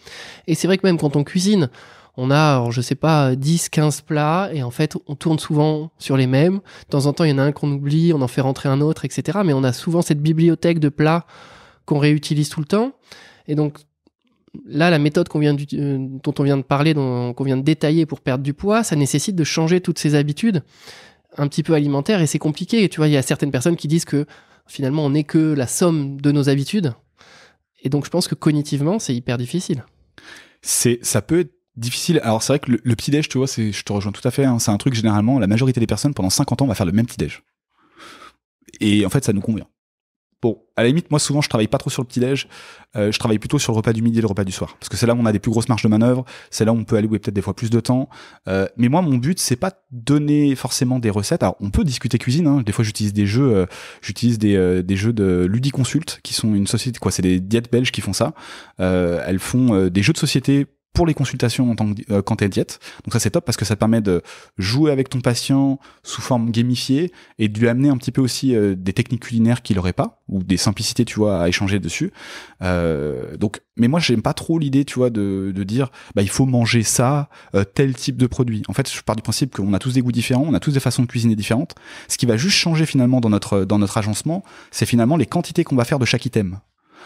Et c'est vrai que même quand on cuisine, on a, alors, je sais pas, 10, 15 plats, et en fait, on tourne souvent sur les mêmes. De temps en temps, il y en a un qu'on oublie, on en fait rentrer un autre, etc. Mais on a souvent cette bibliothèque de plats qu'on réutilise tout le temps. Et donc, là, la méthode dont on vient de parler, qu'on vient de détailler pour perdre du poids, ça nécessite de changer toutes ces habitudes un petit peu alimentaires, et c'est compliqué. Tu vois, il y a certaines personnes qui disent que, finalement, on n'est que la somme de nos habitudes. Et donc, je pense que cognitivement, c'est hyper difficile. Ça peut être difficile. Alors c'est vrai que le petit-déj, tu vois, je te rejoins tout à fait, c'est un truc, généralement, la majorité des personnes, pendant 50 ans, va faire le même petit-déj. Et en fait, ça nous convient. Bon, à la limite, moi, souvent, je travaille pas trop sur le petit-déj, je travaille plutôt sur le repas du midi et le repas du soir. Parce que c'est là où on a des plus grosses marges de manœuvre, c'est là où on peut allouer peut-être des fois plus de temps. Mais moi, mon but, c'est pas de donner forcément des recettes. Alors, on peut discuter cuisine, Des fois, j'utilise des jeux, des jeux de Ludiconsult, qui sont une société, c'est des diètes belges qui font ça. Elles font des jeux de société pour les consultations en tant que quand t'es diète. Donc ça, c'est top parce que ça te permet de jouer avec ton patient sous forme gamifiée et de lui amener un petit peu aussi des techniques culinaires qu'il aurait pas, ou des simplicités, tu vois, à échanger dessus. Donc, mais moi, j'aime pas trop l'idée, tu vois, de dire, il faut manger ça, tel type de produit. En fait, je pars du principe qu'on a tous des goûts différents, on a tous des façons de cuisiner différentes. Ce qui va juste changer finalement dans notre agencement, c'est finalement les quantités qu'on va faire de chaque item.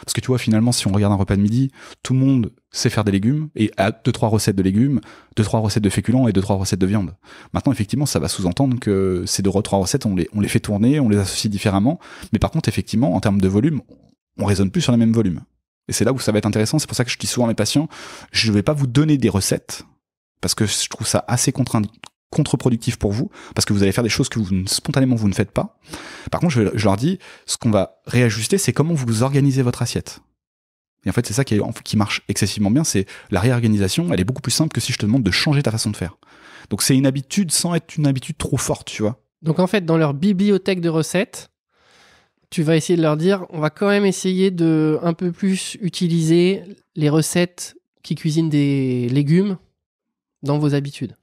Parce que tu vois, finalement, si on regarde un repas de midi, tout le monde sait faire des légumes et a 2-3 recettes de légumes, 2-3 recettes de féculents et 2-3 recettes de viande. Maintenant, effectivement, ça va sous-entendre que ces 2-3 recettes, on les fait tourner, on les associe différemment. Mais par contre, effectivement, en termes de volume, on raisonne plus sur les mêmes volumes. Et c'est là où ça va être intéressant. C'est pour ça que je dis souvent à mes patients, je ne vais pas vous donner des recettes parce que je trouve ça assez contre-productif pour vous, parce que vous allez faire des choses que spontanément vous ne faites pas. Par contre, je leur dis, ce qu'on va réajuster, c'est comment vous organisez votre assiette. Et en fait, c'est ça qui marche excessivement bien, c'est la réorganisation, elle est beaucoup plus simple que si je te demande de changer ta façon de faire. Donc c'est une habitude sans être une habitude trop forte, tu vois. Donc en fait, dans leur bibliothèque de recettes, tu vas essayer de leur dire, on va quand même essayer de un peu plus utiliser les recettes qui cuisinent des légumes dans vos habitudes.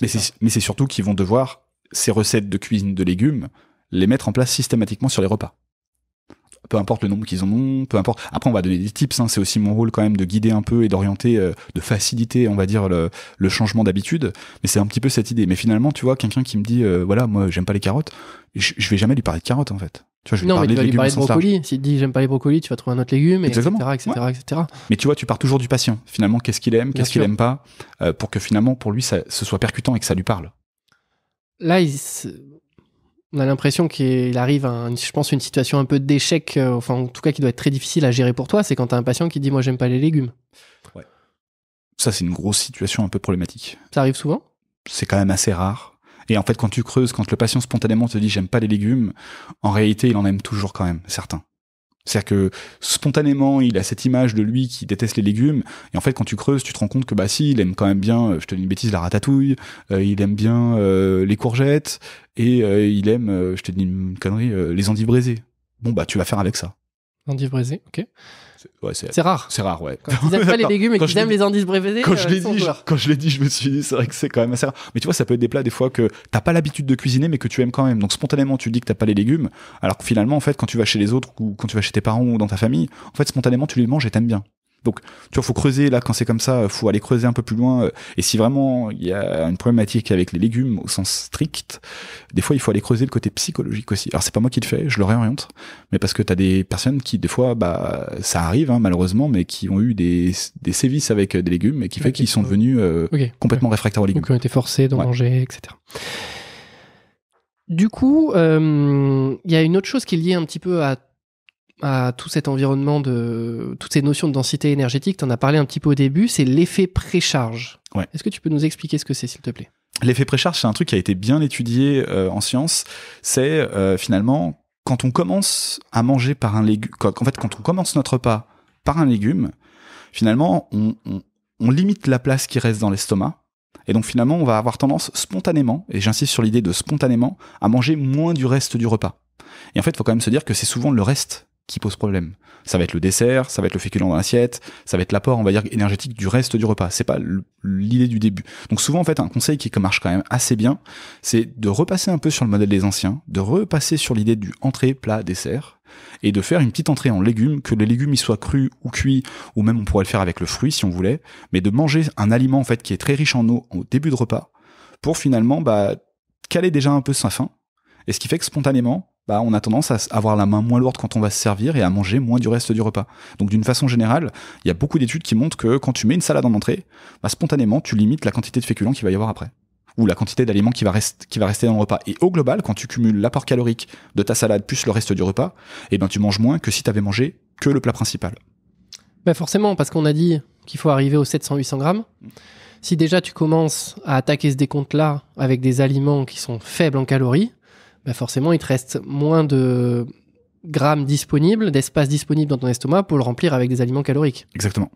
Mais c'est surtout qu'ils vont devoir, ces recettes de cuisine de légumes, les mettre en place systématiquement sur les repas. Peu importe le nombre qu'ils en ont, peu importe. Après, on va donner des tips, c'est aussi mon rôle quand même de guider un peu et d'orienter, de faciliter, on va dire, le changement d'habitude. Mais c'est un petit peu cette idée. Mais finalement, tu vois, quelqu'un qui me dit, voilà, moi, j'aime pas les carottes, je vais jamais lui parler de carottes, en fait. Tu vois, je vais non, mais tu vas lui parler de brocoli. Large. S'il te dit, j'aime pas les brocolis, tu vas trouver un autre légume, exactement. etc., etc. Mais tu vois, tu pars toujours du patient. Finalement, qu'est-ce qu'il aime, qu'est-ce qu'il aime pas, pour que finalement, pour lui, ce soit percutant et que ça lui parle. Là, on a l'impression qu'il arrive à, je pense, une situation un peu d'échec, enfin, en tout cas, qui doit être très difficile à gérer pour toi. C'est quand tu as un patient qui dit, moi, j'aime pas les légumes. Ouais. Ça, c'est une grosse situation un peu problématique. Ça arrive souvent ? C'est quand même assez rare. Et en fait, quand tu creuses, quand le patient spontanément te dit j'aime pas les légumes, en réalité, il en aime toujours quand même, certains. C'est-à-dire que spontanément, il a cette image de lui qui déteste les légumes. Et en fait, quand tu creuses, tu te rends compte que si, il aime quand même bien, je te dis une bêtise, la ratatouille, il aime bien les courgettes, et il aime, je te dis une connerie, les endives braisées. Bon, tu vas faire avec ça. Endives braisées, ok. C'est rare. C'est rare, ouais. Quand ils n'aiment pas les légumes et qu'ils aiment les endives braisées, quand je l'ai dit, je me suis dit, c'est vrai que c'est quand même assez rare. Mais tu vois, ça peut être des plats des fois que t'as pas l'habitude de cuisiner, mais que tu aimes quand même. Donc spontanément, tu dis que t'as pas les légumes, alors que finalement, en fait, quand tu vas chez les autres ou quand tu vas chez tes parents ou dans ta famille, en fait, spontanément, tu les manges et t'aimes bien. Donc, tu vois, faut creuser, là, quand c'est comme ça, faut aller creuser un peu plus loin. Et si vraiment il y a une problématique avec les légumes au sens strict, des fois, il faut aller creuser le côté psychologique aussi. Alors, c'est pas moi qui le fais, je le réoriente, mais parce que t'as des personnes qui, des fois, ça arrive, hein, malheureusement, mais qui ont eu des sévices avec des légumes et qui fait qu'ils sont devenus complètement réfractaires aux légumes. Ou qui ont été forcés d'en manger, etc. Du coup, il y a une autre chose qui est liée un petit peu à tout cet environnement toutes ces notions de densité énergétique, tu en as parlé un petit peu au début, c'est l'effet précharge. Ouais. Est-ce que tu peux nous expliquer ce que c'est, s'il te plaît ? L'effet précharge, c'est un truc qui a été bien étudié en sciences. C'est finalement, quand on commence à manger par un légume, quand on commence notre repas par un légume, finalement, on limite la place qui reste dans l'estomac. Et donc finalement, on va avoir tendance spontanément, et j'insiste sur l'idée de spontanément, à manger moins du reste du repas. Et en fait, il faut quand même se dire que c'est souvent le reste qui pose problème. Ça va être le dessert, ça va être le féculent dans l'assiette, ça va être l'apport, on va dire, énergétique du reste du repas. C'est pas l'idée du début. Donc souvent, en fait, un conseil qui marche quand même assez bien, c'est de repasser un peu sur le modèle des anciens, de repasser sur l'idée du entrée, plat, dessert, et de faire une petite entrée en légumes, que les légumes ils soient crus ou cuits, ou même on pourrait le faire avec le fruit si on voulait, mais de manger un aliment en fait qui est très riche en eau au début de repas, pour finalement caler déjà un peu sa faim, et ce qui fait que spontanément, on a tendance à avoir la main moins lourde quand on va se servir et à manger moins du reste du repas. Donc d'une façon générale, il y a beaucoup d'études qui montrent que quand tu mets une salade en entrée, spontanément, tu limites la quantité de féculents qu'il va y avoir après. Ou la quantité d'aliments qui va rester dans le repas. Et au global, quand tu cumules l'apport calorique de ta salade plus le reste du repas, tu manges moins que si tu avais mangé que le plat principal. Forcément, parce qu'on a dit qu'il faut arriver aux 700-800 grammes. Si déjà tu commences à attaquer ce décompte-là avec des aliments qui sont faibles en calories, forcément, il te reste moins de grammes disponibles, d'espace disponible dans ton estomac pour le remplir avec des aliments caloriques. Exactement.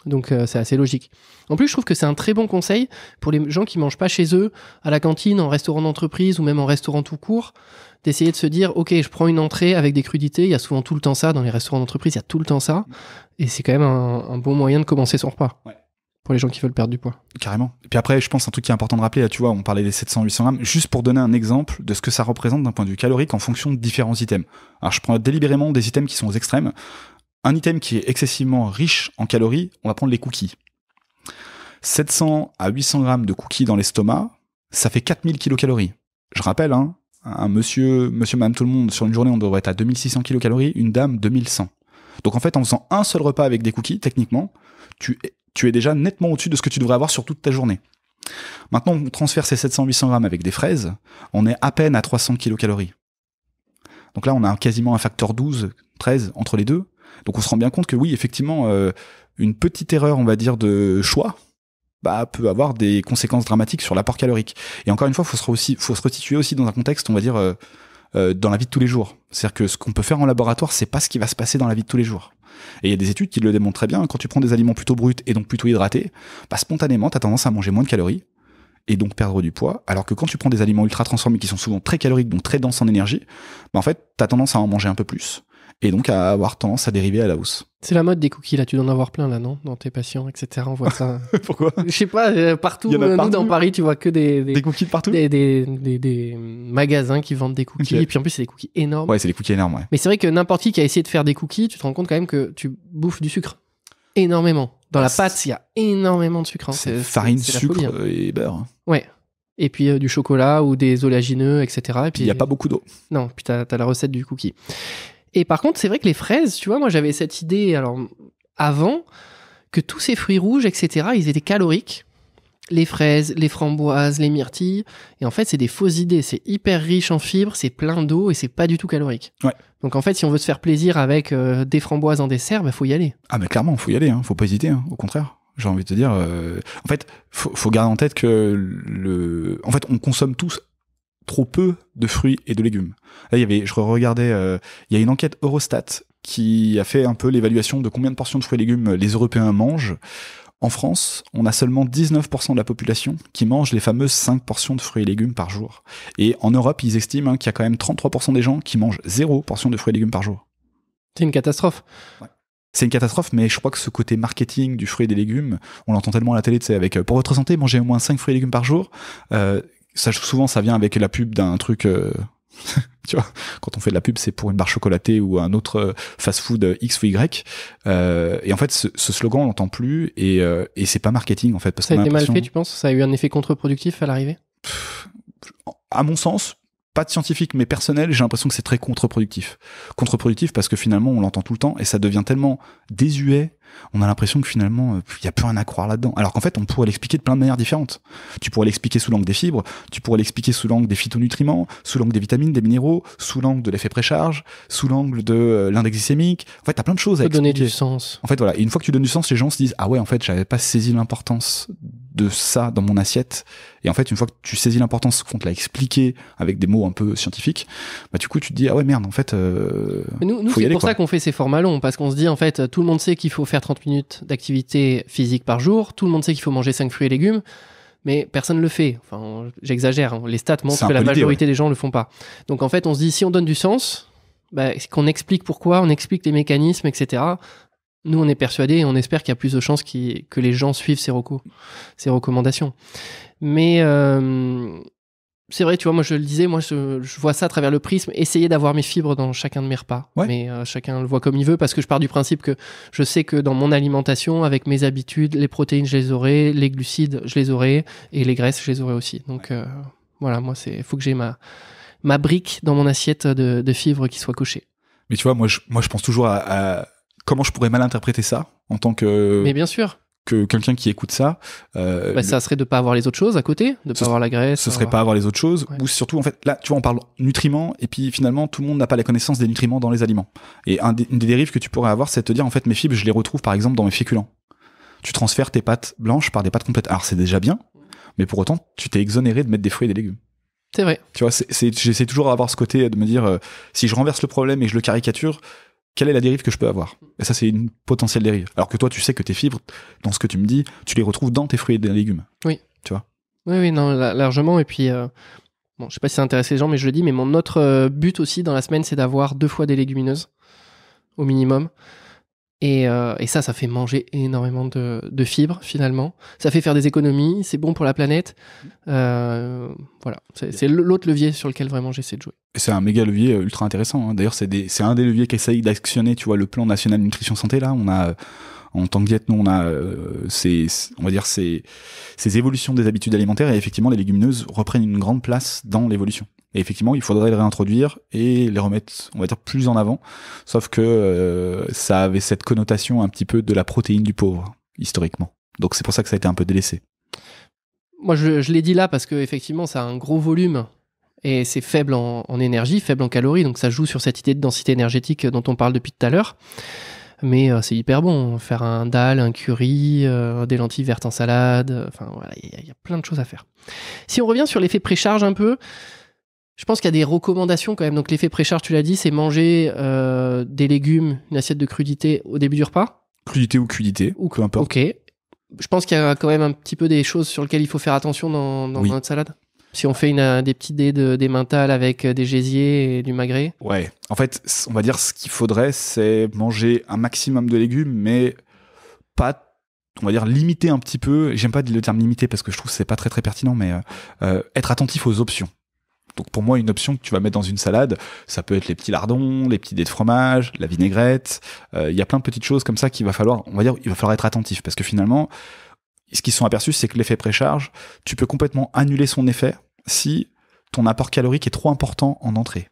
Donc, c'est assez logique. En plus, je trouve que c'est un très bon conseil pour les gens qui mangent pas chez eux, à la cantine, en restaurant d'entreprise ou même en restaurant tout court, d'essayer de se dire, ok, je prends une entrée avec des crudités. Il y a souvent tout le temps ça. Dans les restaurants d'entreprise, il y a tout le temps ça. Et c'est quand même un bon moyen de commencer son repas. Ouais. Pour les gens qui veulent perdre du poids. Carrément. Et puis après, je pense un truc qui est important de rappeler, là, tu vois, on parlait des 700-800 grammes, juste pour donner un exemple de ce que ça représente d'un point de vue calorique en fonction de différents items. Alors, je prends délibérément des items qui sont aux extrêmes. Un item qui est excessivement riche en calories, on va prendre les cookies. 700 à 800 grammes de cookies dans l'estomac, ça fait 4000 kilocalories. Je rappelle, un monsieur, madame, tout le monde, sur une journée, on devrait être à 2600 kilocalories, une dame, 2100. Donc en fait, en faisant un seul repas avec des cookies, techniquement, tu es déjà nettement au-dessus de ce que tu devrais avoir sur toute ta journée. Maintenant, on transfère ces 700-800 grammes avec des fraises, on est à peine à 300 kilocalories. Donc là, on a quasiment un facteur 12, 13 entre les deux. Donc on se rend bien compte que oui, effectivement, une petite erreur, on va dire, de choix, peut avoir des conséquences dramatiques sur l'apport calorique. Et encore une fois, faut se resituer aussi dans un contexte, on va dire, dans la vie de tous les jours. C'est-à-dire que ce qu'on peut faire en laboratoire, c'est pas ce qui va se passer dans la vie de tous les jours. Et il y a des études qui le démontrent très bien. Quand tu prends des aliments plutôt bruts et donc plutôt hydratés, spontanément, t'as tendance à manger moins de calories et donc perdre du poids. Alors que quand tu prends des aliments ultra transformés qui sont souvent très caloriques, donc très denses en énergie, en fait, t'as tendance à en manger un peu plus. Et donc à avoir tendance à dériver à la hausse. C'est la mode des cookies, là. Tu dois en avoir plein, là, non ? Dans tes patients, etc. On voit ça. Pourquoi ? Je sais pas, partout. Nous, dans Paris, tu vois que des cookies de partout ? Des magasins qui vendent des cookies. Okay. Et puis en plus, c'est des cookies énormes. Ouais, c'est des cookies énormes, ouais. Mais c'est vrai que n'importe qui a essayé de faire des cookies, tu te rends compte quand même que tu bouffes du sucre. Énormément. Dans la pâte, il y a énormément de sucre. C'est farine, sucre et beurre. Ouais. Et puis du chocolat ou des oléagineux, etc. Et puis il n'y a pas beaucoup d'eau. Non, puis t'as la recette du cookie. Et par contre, c'est vrai que les fraises, tu vois, moi j'avais cette idée, alors avant, que tous ces fruits rouges, etc., ils étaient caloriques. Les fraises, les framboises, les myrtilles. Et en fait, c'est des fausses idées. C'est hyper riche en fibres, c'est plein d'eau et c'est pas du tout calorique. Ouais. Donc en fait, si on veut se faire plaisir avec des framboises en dessert, faut y aller. Ah, mais clairement, faut y aller, faut pas hésiter, au contraire. J'ai envie de te dire, en fait, faut garder en tête que en fait, on consomme tous trop peu de fruits et de légumes. Là, je regardais, il y a une enquête Eurostat qui a fait un peu l'évaluation de combien de portions de fruits et légumes les Européens mangent. En France, on a seulement 19% de la population qui mange les fameuses 5 portions de fruits et légumes par jour. Et en Europe, ils estiment qu'il y a quand même 33% des gens qui mangent 0 portion de fruits et légumes par jour. C'est une catastrophe. Ouais. C'est une catastrophe, mais je crois que ce côté marketing du fruit et des légumes, on l'entend tellement à la télé, tu sais, avec pour votre santé, mangez au moins 5 fruits et légumes par jour. Ça, souvent, ça vient avec la pub d'un truc. Tu vois, quand on fait de la pub, c'est pour une barre chocolatée ou un autre fast-food X ou Y. Et en fait, ce slogan, on l'entend plus et c'est pas marketing en fait. Parce ça a été mal fait, tu penses? Ça a eu un effet contre-productif à l'arrivée? À mon sens. Pas de scientifique, mais personnel, j'ai l'impression que c'est très contre-productif. Contre-productif parce que finalement, on l'entend tout le temps et ça devient tellement désuet, on a l'impression que finalement, il n'y a plus rien à croire là-dedans. Alors qu'en fait, on pourrait l'expliquer de plein de manières différentes. Tu pourrais l'expliquer sous l'angle des fibres, tu pourrais l'expliquer sous l'angle des phytonutriments, sous l'angle des vitamines, des minéraux, sous l'angle de l'effet précharge, sous l'angle de l'index glycémique. En fait, t'as plein de choses à expliquer. Donner du sens. En fait, voilà. Et une fois que tu donnes du sens, les gens se disent, ah ouais, en fait, j'avais pas saisi l'importance de ça dans mon assiette. Et en fait, une fois que tu saisis l'importance, qu'on te l'a expliqué avec des mots un peu scientifiques, bah du coup, tu te dis, ah ouais, merde, en fait, mais nous c'est pour ça qu'on fait ces formats longs, parce qu'on se dit, en fait, tout le monde sait qu'il faut faire 30 minutes d'activité physique par jour, tout le monde sait qu'il faut manger 5 fruits et légumes, mais personne ne le fait. Enfin, j'exagère, hein. Les stats montrent que la majorité des gens ne le font pas. Donc, en fait, on se dit, si on donne du sens, bah, qu'on explique pourquoi, on explique les mécanismes, etc., nous, on est persuadés et on espère qu'il y a plus de chances que les gens suivent ces recommandations. Mais c'est vrai, tu vois, moi je le disais, moi je vois ça à travers le prisme, essayer d'avoir mes fibres dans chacun de mes repas. Ouais. Mais chacun le voit comme il veut, parce que je pars du principe que je sais que dans mon alimentation, avec mes habitudes, les protéines je les aurai, les glucides je les aurai, et les graisses je les aurai aussi. Donc voilà, moi il faut que j'ai ma brique dans mon assiette de fibres qui soit cochée. Mais tu vois, moi je pense toujours à comment je pourrais mal interpréter ça en tant que... Mais bien sûr. Que quelqu'un qui écoute ça... ça serait de pas avoir les autres choses à côté, de pas avoir la graisse. Ce serait pas avoir les autres choses, ouais. Ou surtout, en fait, là, tu vois, on parle nutriments, et puis finalement, tout le monde n'a pas la connaissance des nutriments dans les aliments. Et une des dérives que tu pourrais avoir, c'est de te dire, en fait, mes fibres, je les retrouve, par exemple, dans mes féculents. Tu transfères tes pâtes blanches par des pâtes complètes. Alors, c'est déjà bien, mais pour autant, tu t'es exonéré de mettre des fruits et des légumes. C'est vrai. Tu vois, j'essaie toujours d'avoir ce côté de me dire, si je renverse le problème et je le caricature, quelle est la dérive que je peux avoir? Et ça, c'est une potentielle dérive. Alors que toi, tu sais que tes fibres, dans ce que tu me dis, tu les retrouves dans tes fruits et des légumes. Oui. Tu vois? Oui, non, largement. Et puis, bon, je sais pas si ça intéresse les gens, mais je le dis, mais mon autre but aussi dans la semaine, c'est d'avoir 2 fois des légumineuses, au minimum. Et ça fait manger énormément de fibres, finalement. Ça fait faire des économies, c'est bon pour la planète. Voilà, c'est l'autre levier sur lequel vraiment j'essaie de jouer. Et c'est un méga levier ultra intéressant, hein. D'ailleurs, c'est un des leviers qu'essaye d'actionner, tu vois, le plan national nutrition santé, là. On a, en tant que diète, nous, on a ces évolutions des habitudes alimentaires, et effectivement, les légumineuses reprennent une grande place dans l'évolution. Et effectivement, il faudrait les réintroduire et les remettre, on va dire, plus en avant. Sauf que ça avait cette connotation un petit peu de la protéine du pauvre, historiquement. Donc c'est pour ça que ça a été un peu délaissé. Moi, je l'ai dit là parce que effectivement, ça a un gros volume et c'est faible en énergie, faible en calories. Donc ça joue sur cette idée de densité énergétique dont on parle depuis tout à l'heure. Mais c'est hyper bon. Faire un dal, un curry, des lentilles vertes en salade. Enfin voilà, il y a plein de choses à faire. Si on revient sur l'effet précharge un peu, je pense qu'il y a des recommandations quand même. Donc l'effet précharge, tu l'as dit, c'est manger des légumes, une assiette de crudité au début du repas. Crudité ou crudité, ou peu importe. Ok. Je pense qu'il y a quand même un petit peu des choses sur lesquelles il faut faire attention dans notre salade. Si on fait des petites dés d'emmental avec des gésiers et du magret. Ouais. En fait, on va dire ce qu'il faudrait, c'est manger un maximum de légumes, mais pas, on va dire, limiter un petit peu. J'aime pas le terme limiter parce que je trouve que c'est pas très très pertinent, mais être attentif aux options. Donc pour moi, une option que tu vas mettre dans une salade, ça peut être les petits lardons, les petits dés de fromage, la vinaigrette. Il y a plein de petites choses comme ça qu'il va falloir, on va dire, il va falloir être attentif parce que finalement, ce qu'ils se sont aperçus, c'est que l'effet précharge, tu peux complètement annuler son effet si ton apport calorique est trop important en entrée.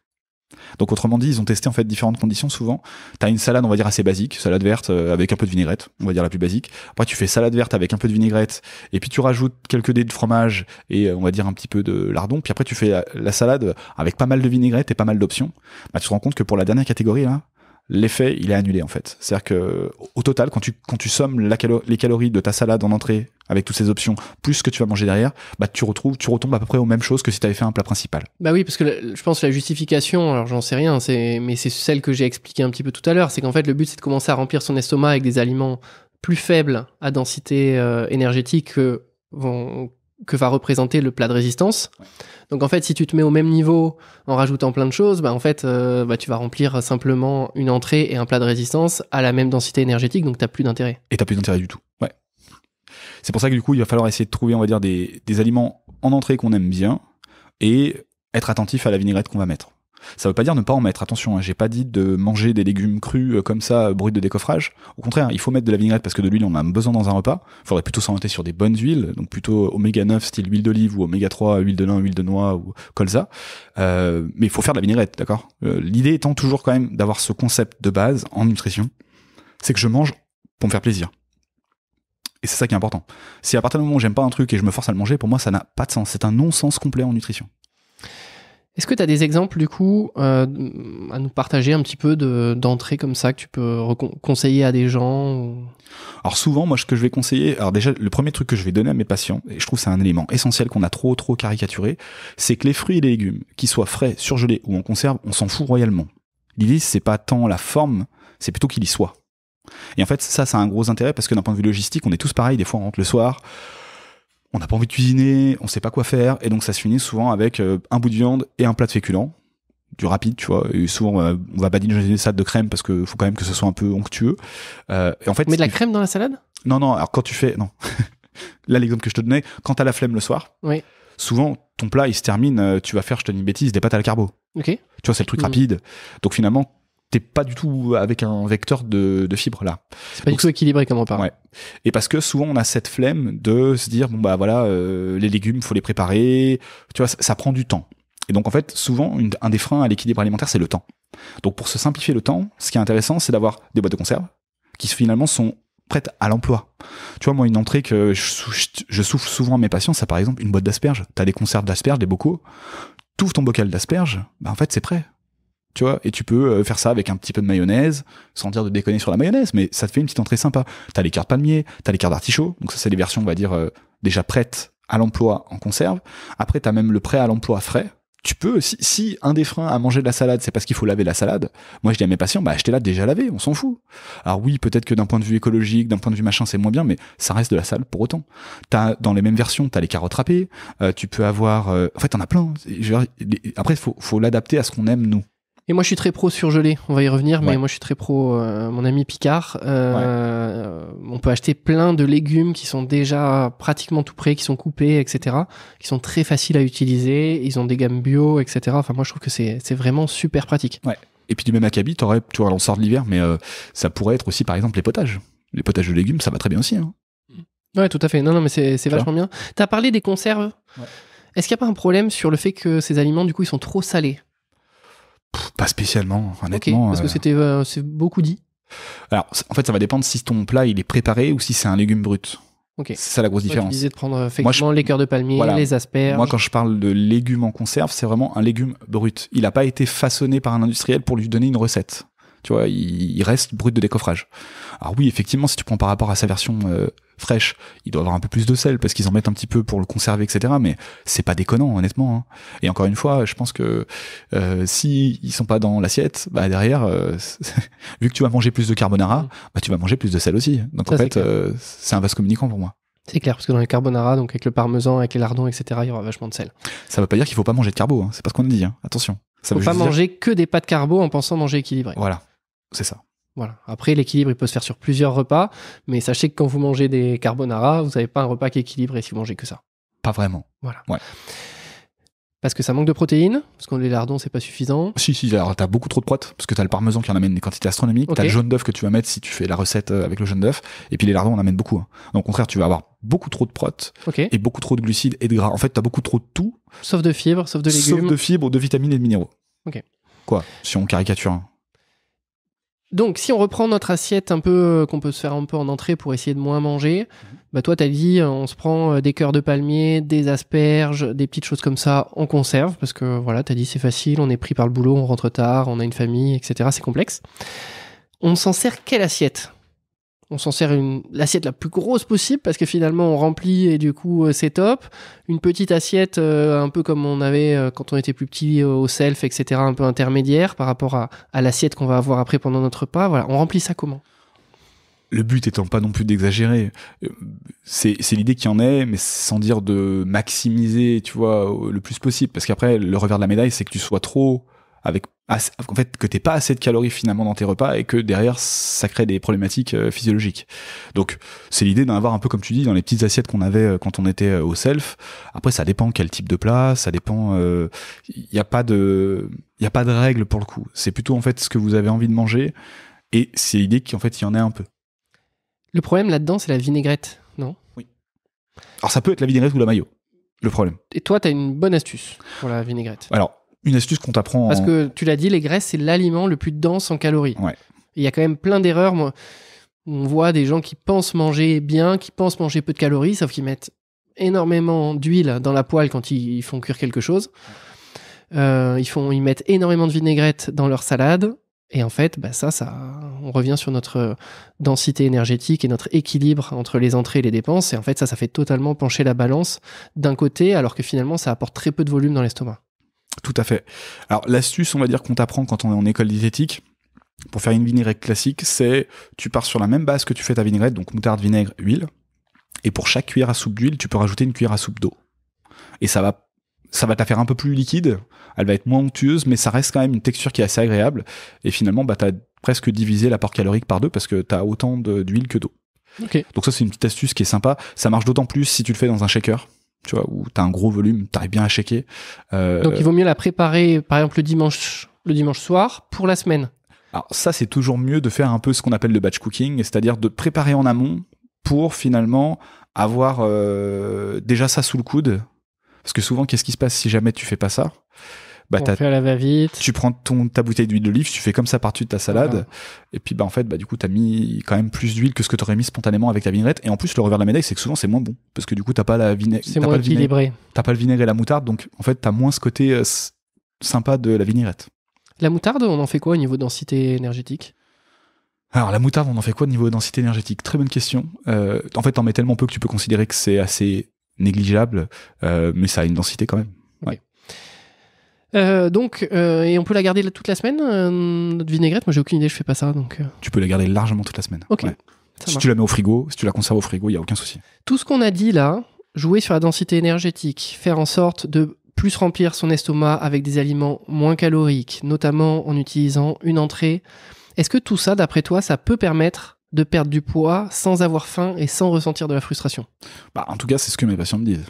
Donc autrement dit, ils ont testé en fait différentes conditions souvent. T'as une salade, on va dire, assez basique, salade verte avec un peu de vinaigrette, on va dire la plus basique. Après tu fais salade verte avec un peu de vinaigrette et puis tu rajoutes quelques dés de fromage et on va dire un petit peu de lardon. Puis après tu fais la salade avec pas mal de vinaigrette et pas mal d'options. Bah, tu te rends compte que pour la dernière catégorie là, l'effet il est annulé en fait. C'est-à-dire que au total, quand tu sommes les calories de ta salade en entrée avec toutes ces options, plus ce que tu vas manger derrière, bah tu retombes à peu près aux mêmes choses que si tu avais fait un plat principal. Bah oui, parce que je pense que la justification, alors j'en sais rien, mais c'est celle que j'ai expliquée un petit peu tout à l'heure, c'est qu'en fait le but c'est de commencer à remplir son estomac avec des aliments plus faibles à densité énergétique que vont que va représenter le plat de résistance. Donc en fait, si tu te mets au même niveau en rajoutant plein de choses, en fait, tu vas remplir simplement une entrée et un plat de résistance à la même densité énergétique, donc t'as plus d'intérêt. Et t'as plus d'intérêt du tout. Ouais. C'est pour ça que du coup, il va falloir essayer de trouver, on va dire, des aliments en entrée qu'on aime bien et être attentif à la vinaigrette qu'on va mettre. Ça veut pas dire ne pas en mettre, attention, hein, j'ai pas dit de manger des légumes crus comme ça, bruts de décoffrage. Au contraire, il faut mettre de la vinaigrette parce que de l'huile, on en a besoin dans un repas. Il faudrait plutôt s'orienter sur des bonnes huiles, donc plutôt oméga 9 style huile d'olive ou oméga 3 huile de lin, huile de noix ou colza. Mais il faut faire de la vinaigrette, d'accord. L'idée étant toujours quand même d'avoir ce concept de base en nutrition, c'est que je mange pour me faire plaisir. Et c'est ça qui est important. Si à partir du moment où j'aime pas un truc et je me force à le manger, pour moi ça n'a pas de sens. C'est un non-sens complet en nutrition. Est-ce que tu as des exemples, du coup, à nous partager un petit peu d'entrées comme ça que tu peux conseiller à des gens ou... Alors souvent, moi, ce que je vais conseiller, alors déjà, le premier truc que je vais donner à mes patients, et je trouve que c'est un élément essentiel qu'on a trop caricaturé, c'est que les fruits et les légumes, qu'ils soient frais, surgelés ou en conserve, on s'en fout royalement. L'idée, c'est pas tant la forme, c'est plutôt qu'il y soit. Et en fait, ça a un gros intérêt parce que d'un point de vue logistique, on est tous pareils, des fois on rentre le soir, on n'a pas envie de cuisiner, on sait pas quoi faire, et donc ça se finit souvent avec un bout de viande et un plat de féculents, du rapide, tu vois, et souvent on va badiner ça de crème parce que faut quand même que ce soit un peu onctueux. Et en fait, mais de la crème dans la salade ? Non, alors quand tu fais... Non. Là, l'exemple que je te donnais, quand t'as la flemme le soir, oui. Souvent, ton plat, il se termine, tu vas faire, je te dis une bêtise, des pâtes à la carbo. Ok. Tu vois, c'est le truc rapide. Donc finalement, t'es pas du tout avec un vecteur de fibres là. C'est pas du tout équilibré comme on parle. Ouais. Et parce que souvent on a cette flemme de se dire bon bah voilà, les légumes faut les préparer. Tu vois, ça prend du temps. Et donc en fait souvent un des freins à l'équilibre alimentaire c'est le temps. Donc pour se simplifier le temps, ce qui est intéressant c'est d'avoir des boîtes de conserve qui finalement sont prêtes à l'emploi. Tu vois moi une entrée que je souffle souvent à mes patients, c'est par exemple une boîte d'asperges. T'as des conserves d'asperges, des bocaux. T'ouvres ton bocal d'asperges, bah en fait c'est prêt. Tu vois, et tu peux faire ça avec un petit peu de mayonnaise, sans dire de déconner sur la mayonnaise, mais ça te fait une petite entrée sympa. T'as les cœurs de palmier, t'as les cœurs d'artichaut, donc ça c'est les versions, on va dire, déjà prêtes à l'emploi en conserve. Après, t'as même le prêt à l'emploi frais. Tu peux, si un des freins à manger de la salade, c'est parce qu'il faut laver la salade, moi je dis à mes patients, bah achetez-la déjà lavée, on s'en fout. Alors oui, peut-être que d'un point de vue écologique, d'un point de vue machin, c'est moins bien, mais ça reste de la salade pour autant. Dans les mêmes versions, t'as les carottes râpées, tu peux avoir... en fait, t'en as plein. Après, faut l'adapter à ce qu'on aime, nous. Et moi, je suis très pro surgelé. On va y revenir, mais moi, je suis très pro. Mon ami Picard, on peut acheter plein de légumes qui sont déjà pratiquement tout prêts, qui sont coupés, etc., qui sont très faciles à utiliser. Ils ont des gammes bio, etc. Enfin, moi, je trouve que c'est vraiment super pratique. Ouais. Et puis du même acabit, tu vois, on sort de l'hiver, mais ça pourrait être aussi, par exemple, les potages. Les potages de légumes, ça va très bien aussi. Hein. Ouais, tout à fait. Non, mais c'est vachement bien. T'as parlé des conserves. Ouais. Est-ce qu'il n'y a pas un problème sur le fait que ces aliments, du coup, ils sont trop salés ? Pas spécialement, honnêtement. Okay, parce que c'est beaucoup dit. Alors, en fait, ça va dépendre si ton plat il est préparé ou si c'est un légume brut. Okay. C'est ça la grosse différence. Tu disais de prendre effectivement les cœurs de palmier, les asperges. Moi, quand je parle de légumes en conserve, c'est vraiment un légume brut. Il n'a pas été façonné par un industriel pour lui donner une recette. Tu vois, il reste brut de décoffrage. Alors oui, effectivement, si tu prends par rapport à sa version fraîche, il doit avoir un peu plus de sel parce qu'ils en mettent un petit peu pour le conserver, etc. Mais c'est pas déconnant, honnêtement. Hein. Et encore une fois, je pense que si ils sont pas dans l'assiette, bah derrière, vu que tu vas manger plus de carbonara, bah tu vas manger plus de sel aussi. Donc ça, en fait, c'est un vase communicant pour moi. C'est clair, parce que dans les carbonara, donc avec le parmesan, avec les lardons, etc., il y aura vachement de sel. Ça veut pas dire qu'il faut pas manger de carbo, hein. C'est pas ce qu'on dit, hein. Attention. Ça faut pas manger que des pâtes carbo en pensant manger équilibré. Voilà, c'est ça. Voilà. Après, l'équilibre, il peut se faire sur plusieurs repas, mais sachez que quand vous mangez des carbonara, vous n'avez pas un repas qui est équilibré si vous mangez que ça. Pas vraiment. Voilà. Ouais. Parce que ça manque de protéines, parce que les lardons, c'est pas suffisant. Si, alors t'as beaucoup trop de protes, parce que t'as le parmesan qui en amène des quantités astronomiques, t'as le jaune d'œuf que tu vas mettre si tu fais la recette avec le jaune d'œuf, et puis les lardons en amènent beaucoup. Hein. Donc au contraire, tu vas avoir beaucoup trop de protes, et beaucoup trop de glucides et de gras. En fait, t'as beaucoup trop de tout. Sauf de fibres, sauf de légumes. Sauf de fibres, de vitamines et de minéraux. Ok. Quoi, si on caricature. Hein. Donc, si on reprend notre assiette un peu, qu'on peut se faire un peu en entrée pour essayer de moins manger, bah toi, t'as dit, on se prend des cœurs de palmier, des asperges, des petites choses comme ça en conserve, parce que voilà, t'as dit c'est facile, on est pris par le boulot, on rentre tard, on a une famille, etc. C'est complexe. On s'en sert quelle assiette ? On s'en sert l'assiette la plus grosse possible parce que finalement on remplit et du coup c'est top. Une petite assiette un peu comme on avait quand on était plus petit au self, etc. Un peu intermédiaire par rapport à l'assiette qu'on va avoir après pendant notre repas. Voilà, on remplit ça comment ? le but étant pas non plus d'exagérer, c'est l'idée qu'il y en ait, mais sans dire de maximiser, tu vois, le plus possible. Parce qu'après, le revers de la médaille, c'est que tu sois trop en fait, que t'aies pas assez de calories finalement dans tes repas et que derrière, ça crée des problématiques physiologiques. Donc, c'est l'idée d'en avoir un peu, comme tu dis, dans les petites assiettes qu'on avait quand on était au self. Après, ça dépend quel type de plat, ça dépend, y a pas de règle pour le coup. C'est plutôt, en fait, ce que vous avez envie de manger. Et c'est l'idée qu'en fait, il y en ait un peu. Le problème là-dedans, c'est la vinaigrette, non? Oui. Alors, ça peut être la vinaigrette ou la mayo, le problème. Et toi, t'as une bonne astuce pour la vinaigrette. Alors, une astuce qu'on t'apprend... Parce que, tu l'as dit, les graisses, c'est l'aliment le plus dense en calories. Ouais. Il y a quand même plein d'erreurs. Moi, on voit des gens qui pensent manger bien, qui pensent manger peu de calories, sauf qu'ils mettent énormément d'huile dans la poêle quand ils font cuire quelque chose. Ils mettent énormément de vinaigrette dans leur salade. Et en fait, on revient sur notre densité énergétique et notre équilibre entre les entrées et les dépenses. Et en fait, ça fait totalement pencher la balance d'un côté, alors que finalement, ça apporte très peu de volume dans l'estomac. Tout à fait. Alors, l'astuce, on va dire, qu'on t'apprend quand on est en école diététique, pour faire une vinaigrette classique, c'est tu pars sur la même base que tu fais ta vinaigrette, donc moutarde, vinaigre, huile. Et pour chaque cuillère à soupe d'huile, tu peux rajouter une cuillère à soupe d'eau. Et ça va te la faire un peu plus liquide, elle va être moins onctueuse, mais ça reste quand même une texture qui est assez agréable. Et finalement, t'as presque divisé l'apport calorique par 2 parce que t'as autant d'huile que d'eau. Okay. Donc ça, c'est une petite astuce qui est sympa. Ça marche d'autant plus si tu le fais dans un shaker, tu vois, où t'as un gros volume, t'arrives bien à shaker. Donc il vaut mieux la préparer, par exemple, le dimanche soir pour la semaine. Alors ça, c'est toujours mieux de faire un peu ce qu'on appelle le batch cooking, c'est-à-dire de préparer en amont pour finalement avoir déjà ça sous le coude. Parce que souvent, qu'est-ce qui se passe si jamais tu fais pas ça? On fait à la va-vite. Tu prends ta bouteille d'huile d'olive, tu fais comme ça par-dessus de ta salade, voilà. Et puis en fait, du coup, t'as mis quand même plus d'huile que ce que t'aurais mis spontanément avec la vinaigrette. Et en plus, le revers de la médaille, c'est que souvent, c'est moins bon. Parce que du coup, t'as pas la vinaigre. C'est moins équilibré. T'as pas le vinaigre et la moutarde, donc en fait, t'as moins ce côté sympa de la vinaigrette. La moutarde, on en fait quoi au niveau densité énergétique? Alors, la moutarde, on en fait quoi au niveau densité énergétique? Très bonne question. En fait, t'en mets tellement peu que tu peux considérer que c'est assez négligeable, mais ça a une densité quand même. Ouais. Et on peut la garder toute la semaine, notre vinaigrette? Moi, j'ai aucune idée, je fais pas ça. Donc Tu peux la garder largement toute la semaine. Ok. Ouais. Si tu la mets au frigo, si tu la conserves au frigo, il n'y a aucun souci. Tout ce qu'on a dit là, jouer sur la densité énergétique, faire en sorte de plus remplir son estomac avec des aliments moins caloriques, notamment en utilisant une entrée, est-ce que tout ça, d'après toi, ça peut permettre de perdre du poids sans avoir faim et sans ressentir de la frustration? En tout cas, c'est ce que mes patients me disent.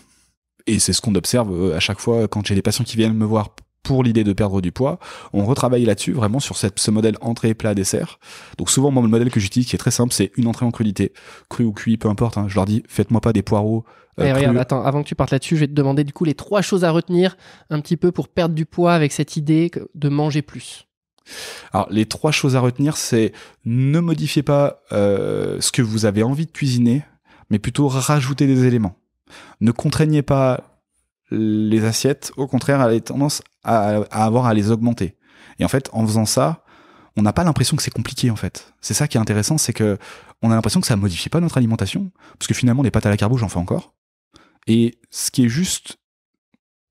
Et c'est ce qu'on observe à chaque fois quand j'ai des patients qui viennent me voir pour l'idée de perdre du poids. On retravaille là-dessus, vraiment sur ce modèle entrée, plat, dessert. Donc souvent, moi, le modèle que j'utilise, qui est très simple, c'est une entrée en crudité. Cru ou cuit, peu importe. Je leur dis, faites-moi pas des poireaux regarde, attends, avant que tu partes là-dessus, je vais te demander du coup les 3 choses à retenir un petit peu pour perdre du poids avec cette idée de manger plus. Alors, les 3 choses à retenir, c'est ne modifiez pas ce que vous avez envie de cuisiner, mais plutôt rajouter des éléments. Ne contraignez pas les assiettes, au contraire, elle a tendance à avoir à les augmenter. Et en fait, en faisant ça, on n'a pas l'impression que c'est compliqué, en fait. C'est ça qui est intéressant, c'est que on a l'impression que ça modifie pas notre alimentation, parce que finalement, les pâtes à la carbo, j'en fais encore. Et ce qui est juste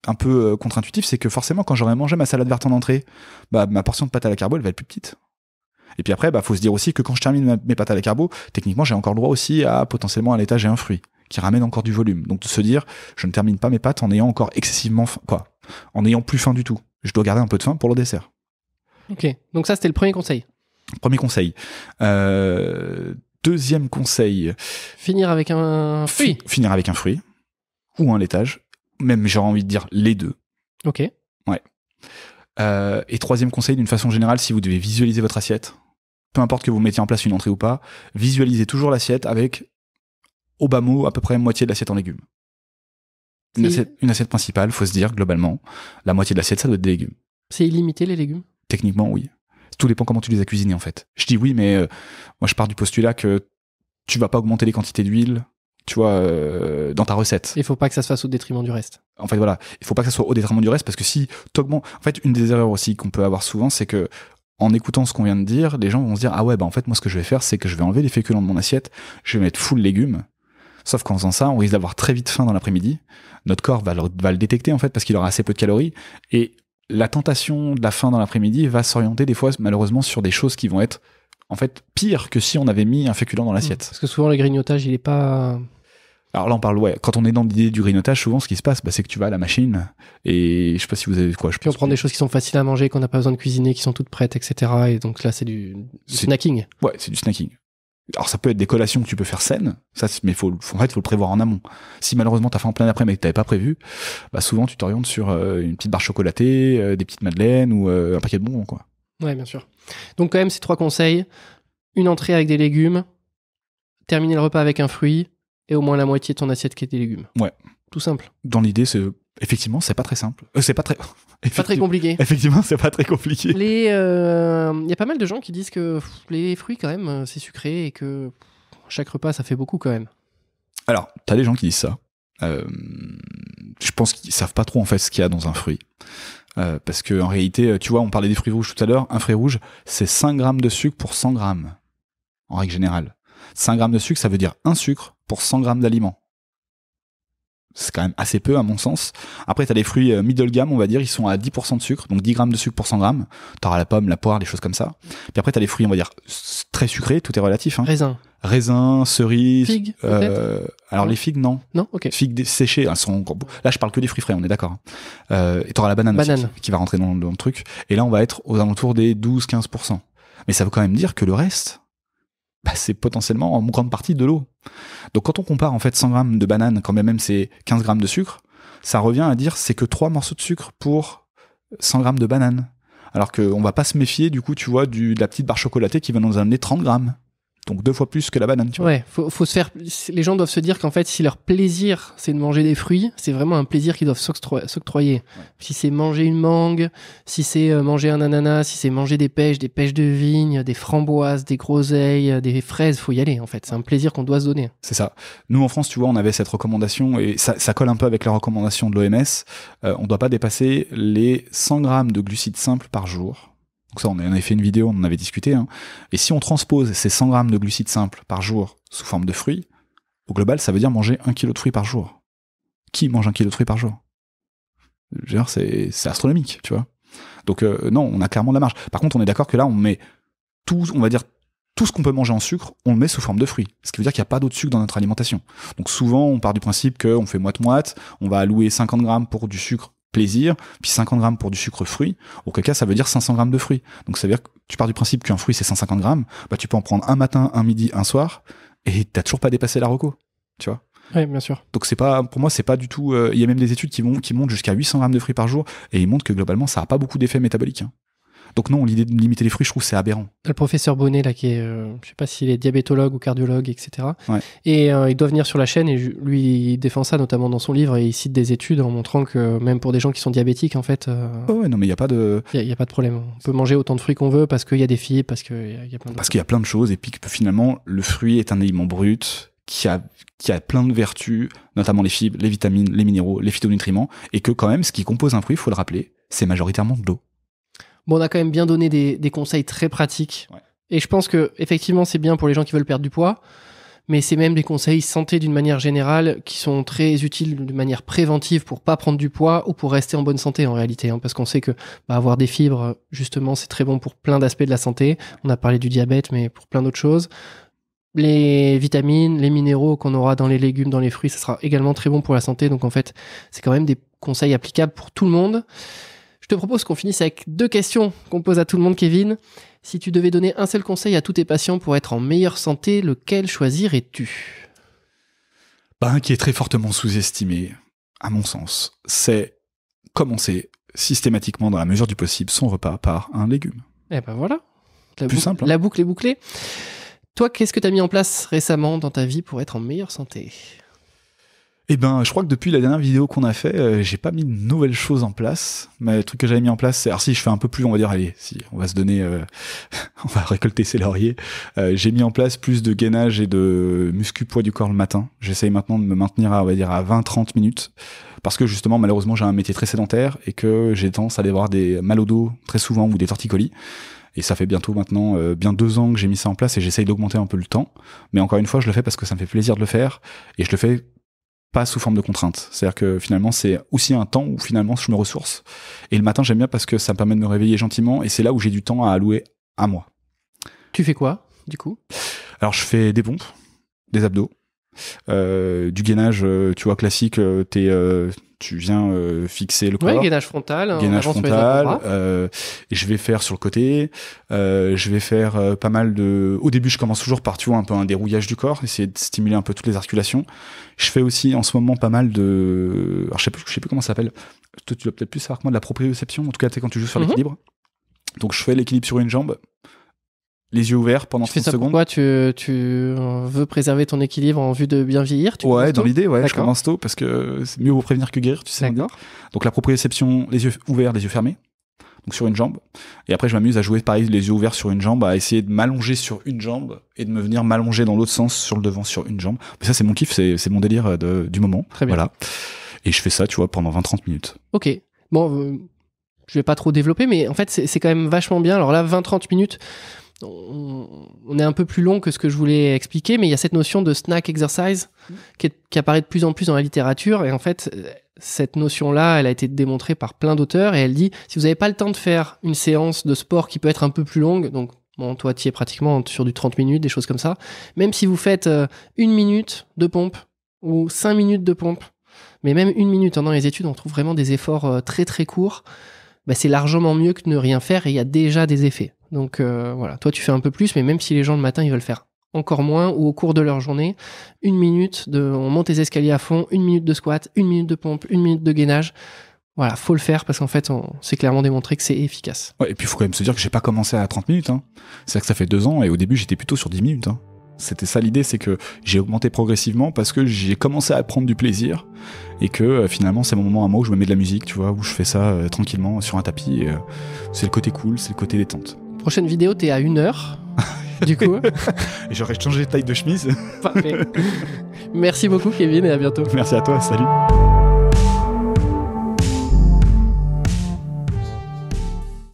un peu contre-intuitif, c'est que forcément, quand j'aurais mangé ma salade verte en entrée, ma portion de pâte à la carbo, elle va être plus petite. Et puis après, faut se dire aussi que quand je termine mes pâtes à la carbo, techniquement, j'ai encore le droit aussi à potentiellement à l'étage et un fruit, qui ramène encore du volume. Donc de se dire, je ne termine pas mes pâtes en ayant encore excessivement faim, en ayant plus faim du tout. Je dois garder un peu de faim pour le dessert. Ok, donc ça c'était le premier conseil. Premier conseil. Deuxième conseil. Finir avec un fruit. Finir avec un fruit. Ou un laitage. Même, j'aurais envie de dire les deux. Ok. Ouais. Et troisième conseil, d'une façon générale, si vous devez visualiser votre assiette, peu importe que vous mettiez en place une entrée ou pas, visualisez toujours l'assiette avec, au bas mot, à peu près moitié de l'assiette en légumes. Une assiette principale, faut se dire, globalement, la moitié de l'assiette, ça doit être des légumes. C'est illimité, les légumes? Techniquement, oui. Tout dépend comment tu les as cuisinés, en fait. Je dis oui, mais moi, je pars du postulat que tu vas pas augmenter les quantités d'huile, tu vois, dans ta recette. Il faut pas que ça se fasse au détriment du reste. En fait, voilà. Il faut pas que ça soit au détriment du reste, parce que si t'augmentes... En fait, une des erreurs aussi qu'on peut avoir souvent, c'est que en écoutant ce qu'on vient de dire, les gens vont se dire, ah ouais, en fait, moi, ce que je vais faire, c'est que je vais enlever les féculents de mon assiette, je vais mettre full légumes. Sauf qu'en faisant ça, on risque d'avoir très vite faim dans l'après-midi. Notre corps va le détecter, en fait, parce qu'il aura assez peu de calories. Et la tentation de la faim dans l'après-midi va s'orienter des fois, malheureusement, sur des choses qui vont être en fait pire que si on avait mis un féculent dans l'assiette. Parce que souvent le grignotage, il est pas... Alors là, on parle, quand on est dans l'idée du grignotage, souvent ce qui se passe, c'est que tu vas à la machine et je sais pas si vous avez quoi. Puis on prend des choses qui sont faciles à manger, qu'on n'a pas besoin de cuisiner, qui sont toutes prêtes, etc. Et donc là, c'est du snacking. Ouais, c'est du snacking. Alors ça peut être des collations que tu peux faire saines, mais en fait, faut le prévoir en amont. Si malheureusement t'as faim en plein après mais que t'avais pas prévu, souvent tu t'orientes sur une petite barre chocolatée, des petites madeleines ou un paquet de bonbons, quoi. Ouais, bien sûr. Donc quand même, ces 3 conseils, une entrée avec des légumes, terminer le repas avec un fruit, et au moins la moitié de ton assiette qui est des légumes. Ouais. Tout simple. Dans l'idée, effectivement, c'est pas très simple. C'est pas très... Pas très compliqué. Effectivement, c'est pas très compliqué. Il y a pas mal de gens qui disent que les fruits, quand même, c'est sucré et que chaque repas, ça fait beaucoup quand même. Alors, t'as des gens qui disent ça. Je pense qu'ils savent pas trop en fait ce qu'il y a dans un fruit. Parce que en réalité, tu vois, on parlait des fruits rouges tout à l'heure. Un fruit rouge, c'est 5 grammes de sucre pour 100 grammes. En règle générale. 5 grammes de sucre, ça veut dire un sucre pour 100 grammes d'aliments. C'est quand même assez peu à mon sens. Après, t'as les fruits middle gamme, on va dire, ils sont à 10% de sucre, donc 10 grammes de sucre pour 100 grammes. T'auras la pomme, la poire, des choses comme ça. Puis après, t'as les fruits, on va dire, très sucrés, tout est relatif. Hein. Raisin, cerise. Figues, peut-être alors les figues, non. Non, ok. Figues séchées, elles sont... Là, je parle que des fruits frais, on est d'accord. Et t'auras la banane aussi, qui va rentrer dans le truc. Et là, on va être aux alentours des 12-15%. Mais ça veut quand même dire que le reste... c'est potentiellement en grande partie de l'eau. Donc quand on compare en fait 100 grammes de banane, quand même c'est 15 grammes de sucre, ça revient à dire c'est que 3 morceaux de sucre pour 100 grammes de banane. Alors qu'on va pas se méfier du coup, tu vois, de la petite barre chocolatée qui va nous amener 30 grammes. Donc 2 fois plus que la banane, tu vois. Ouais, faut se faire... Les gens doivent se dire qu'en fait, si leur plaisir, c'est de manger des fruits, c'est vraiment un plaisir qu'ils doivent s'octroyer. Ouais. Si c'est manger une mangue, si c'est manger un ananas, si c'est manger des pêches de vigne, des framboises, des groseilles, des fraises, faut y aller, en fait. C'est un plaisir qu'on doit se donner. C'est ça. Nous, en France, tu vois, on avait cette recommandation, et ça colle un peu avec la recommandation de l'OMS. On doit pas dépasser les 100 grammes de glucides simples par jour. Donc ça, on avait fait une vidéo, on en avait discuté. Hein. Et si on transpose ces 100 grammes de glucides simples par jour sous forme de fruits, au global, ça veut dire manger 1 kilo de fruits par jour. Qui mange 1 kilo de fruits par jour ? Je veux dire, c'est astronomique, tu vois. Donc non, on a clairement de la marge. Par contre, on est d'accord que là, on met tout, on va dire, tout ce qu'on peut manger en sucre, on le met sous forme de fruits. Ce qui veut dire qu'il n'y a pas d'autre sucre dans notre alimentation. Donc souvent, on part du principe qu'on fait moite-moite, on va allouer 50 grammes pour du sucre plaisir, puis 50 grammes pour du sucre fruit, auquel cas ça veut dire 500 grammes de fruits. Donc ça veut dire que tu pars du principe qu'un fruit c'est 150 grammes, tu peux en prendre un matin, un midi, un soir, et t'as toujours pas dépassé la reco, tu vois. Oui, bien sûr. Donc c'est pas, pour moi c'est pas du tout, il y a même des études qui montent jusqu'à 800 grammes de fruits par jour, et ils montrent que globalement ça a pas beaucoup d'effets métaboliques. Hein. Donc non, l'idée de limiter les fruits, je trouve c'est aberrant. Le professeur Bonnet, là, qui est, je sais pas s'il est diabétologue ou cardiologue, etc. Ouais. Et il doit venir sur la chaîne, et lui, il défend ça notamment dans son livre, et il cite des études en montrant que même pour des gens qui sont diabétiques, en fait... Oh ouais, non, mais il n'y a pas de... Il y a pas de problème. On peut manger autant de fruits qu'on veut, parce qu'il y a des fibres, parce qu'il y a plein de... Parce qu'il y a plein de choses, et puis que finalement, le fruit est un aliment brut, qui a plein de vertus, notamment les fibres, les vitamines, les minéraux, les phytonutriments, et que quand même, ce qui compose un fruit, il faut le rappeler, c'est majoritairement de l'eau. Bon, on a quand même bien donné des conseils très pratiques. Ouais. Et je pense que effectivement, c'est bien pour les gens qui veulent perdre du poids, mais c'est même des conseils santé d'une manière générale qui sont très utiles de manière préventive pour pas prendre du poids ou pour rester en bonne santé en réalité. Hein, parce qu'on sait que avoir des fibres, justement, c'est très bon pour plein d'aspects de la santé. On a parlé du diabète, mais pour plein d'autres choses. Les vitamines, les minéraux qu'on aura dans les légumes, dans les fruits, ça sera également très bon pour la santé. Donc en fait, c'est quand même des conseils applicables pour tout le monde. Je te propose qu'on finisse avec 2 questions qu'on pose à tout le monde, Kevin. Si tu devais donner un seul conseil à tous tes patients pour être en meilleure santé, lequel choisirais-tu ? Un qui est très fortement sous-estimé, à mon sens, c'est commencer systématiquement, dans la mesure du possible, son repas par un légume. Eh ben voilà. Plus simple. Hein. La boucle est bouclée. Toi, qu'est-ce que tu as mis en place récemment dans ta vie pour être en meilleure santé ? Eh ben, je crois que depuis la dernière vidéo qu'on a fait, j'ai pas mis de nouvelles choses en place. Mais le truc que j'avais mis en place, c'est... Alors si je fais un peu plus, on va dire, allez, si, on va se donner... on va récolter ses lauriers. J'ai mis en place plus de gainage et de muscu poids du corps le matin. J'essaye maintenant de me maintenir à, on va dire, à 20-30 minutes. Parce que justement, malheureusement, j'ai un métier très sédentaire et que j'ai tendance à aller avoir des mal au dos très souvent ou des torticolis. Et ça fait bientôt maintenant bien 2 ans que j'ai mis ça en place et j'essaye d'augmenter un peu le temps. Mais encore une fois, je le fais parce que ça me fait plaisir de le faire. Et je le fais pas sous forme de contrainte. C'est-à-dire que finalement, c'est aussi un temps où finalement je me ressource. Et le matin, j'aime bien parce que ça me permet de me réveiller gentiment et c'est là où j'ai du temps à allouer à moi. Tu fais quoi, du coup? Alors, je fais des pompes, des abdos, du gainage, tu vois, classique. Tu viens fixer le corps. Ouais, gainage frontal. Gainage frontal. Et je vais faire sur le côté. Je vais faire pas mal de... Au début, je commence toujours par, tu vois, un peu un dérouillage du corps, essayer de stimuler un peu toutes les articulations. Je fais aussi, en ce moment, pas mal de... Alors, je sais plus comment ça s'appelle. Toi, tu dois peut-être plus savoir que moi, de la proprioception. En tout cas, tu sais, quand tu joues sur l'équilibre. Donc, je fais l'équilibre sur une jambe. Les yeux ouverts pendant 30 secondes. Pourquoi tu veux préserver ton équilibre en vue de bien vieillir? Ouais, dans l'idée, ouais, je commence tôt parce que c'est mieux vaut prévenir que guérir, tu sais. D'accord. Donc la proprioception, les yeux ouverts, les yeux fermés, donc sur une jambe. Et après, je m'amuse à jouer pareil, les yeux ouverts sur une jambe, à essayer de m'allonger sur une jambe et de me venir m'allonger dans l'autre sens sur le devant sur une jambe. Mais ça, c'est mon kiff, c'est mon délire du moment. Très bien. Voilà. Et je fais ça, tu vois, pendant 20-30 minutes. Ok. Bon, je vais pas trop développer, mais en fait, c'est quand même vachement bien. Alors là, 20-30 minutes. On est un peu plus long que ce que je voulais expliquer, mais il y a cette notion de snack exercise qui apparaît de plus en plus dans la littérature. Et en fait, cette notion-là, elle a été démontrée par plein d'auteurs. Et elle dit, si vous n'avez pas le temps de faire une séance de sport qui peut être un peu plus longue, donc bon, toi, tu es pratiquement sur du 30 minutes, des choses comme ça. Même si vous faites 1 minute de pompe ou 5 minutes de pompe, mais même 1 minute, dans les études, on trouve vraiment des efforts très très courts. Bah, c'est largement mieux que de ne rien faire et il y a déjà des effets. Donc voilà, toi tu fais un peu plus, mais même si les gens le matin ils veulent faire encore moins ou au cours de leur journée, 1 minute on monte les escaliers à fond, 1 minute de squat, 1 minute de pompe, 1 minute de gainage. Voilà, faut le faire parce qu'en fait, c'est clairement démontré que c'est efficace. Ouais, et puis il faut quand même se dire que j'ai pas commencé à 30 minutes. Hein. C'est-à-dire que ça fait 2 ans et au début j'étais plutôt sur 10 minutes. Hein. C'était ça l'idée, c'est que j'ai augmenté progressivement parce que j'ai commencé à prendre du plaisir et que finalement c'est mon moment à moi où je me mets de la musique, tu vois, où je fais ça tranquillement sur un tapis. Et, c'est le côté cool, c'est le côté détente. Prochaine vidéo, t'es à 1 heure, du coup. Et j'aurais changé de taille de chemise. Parfait. Merci beaucoup Kevin et à bientôt. Merci à toi, salut.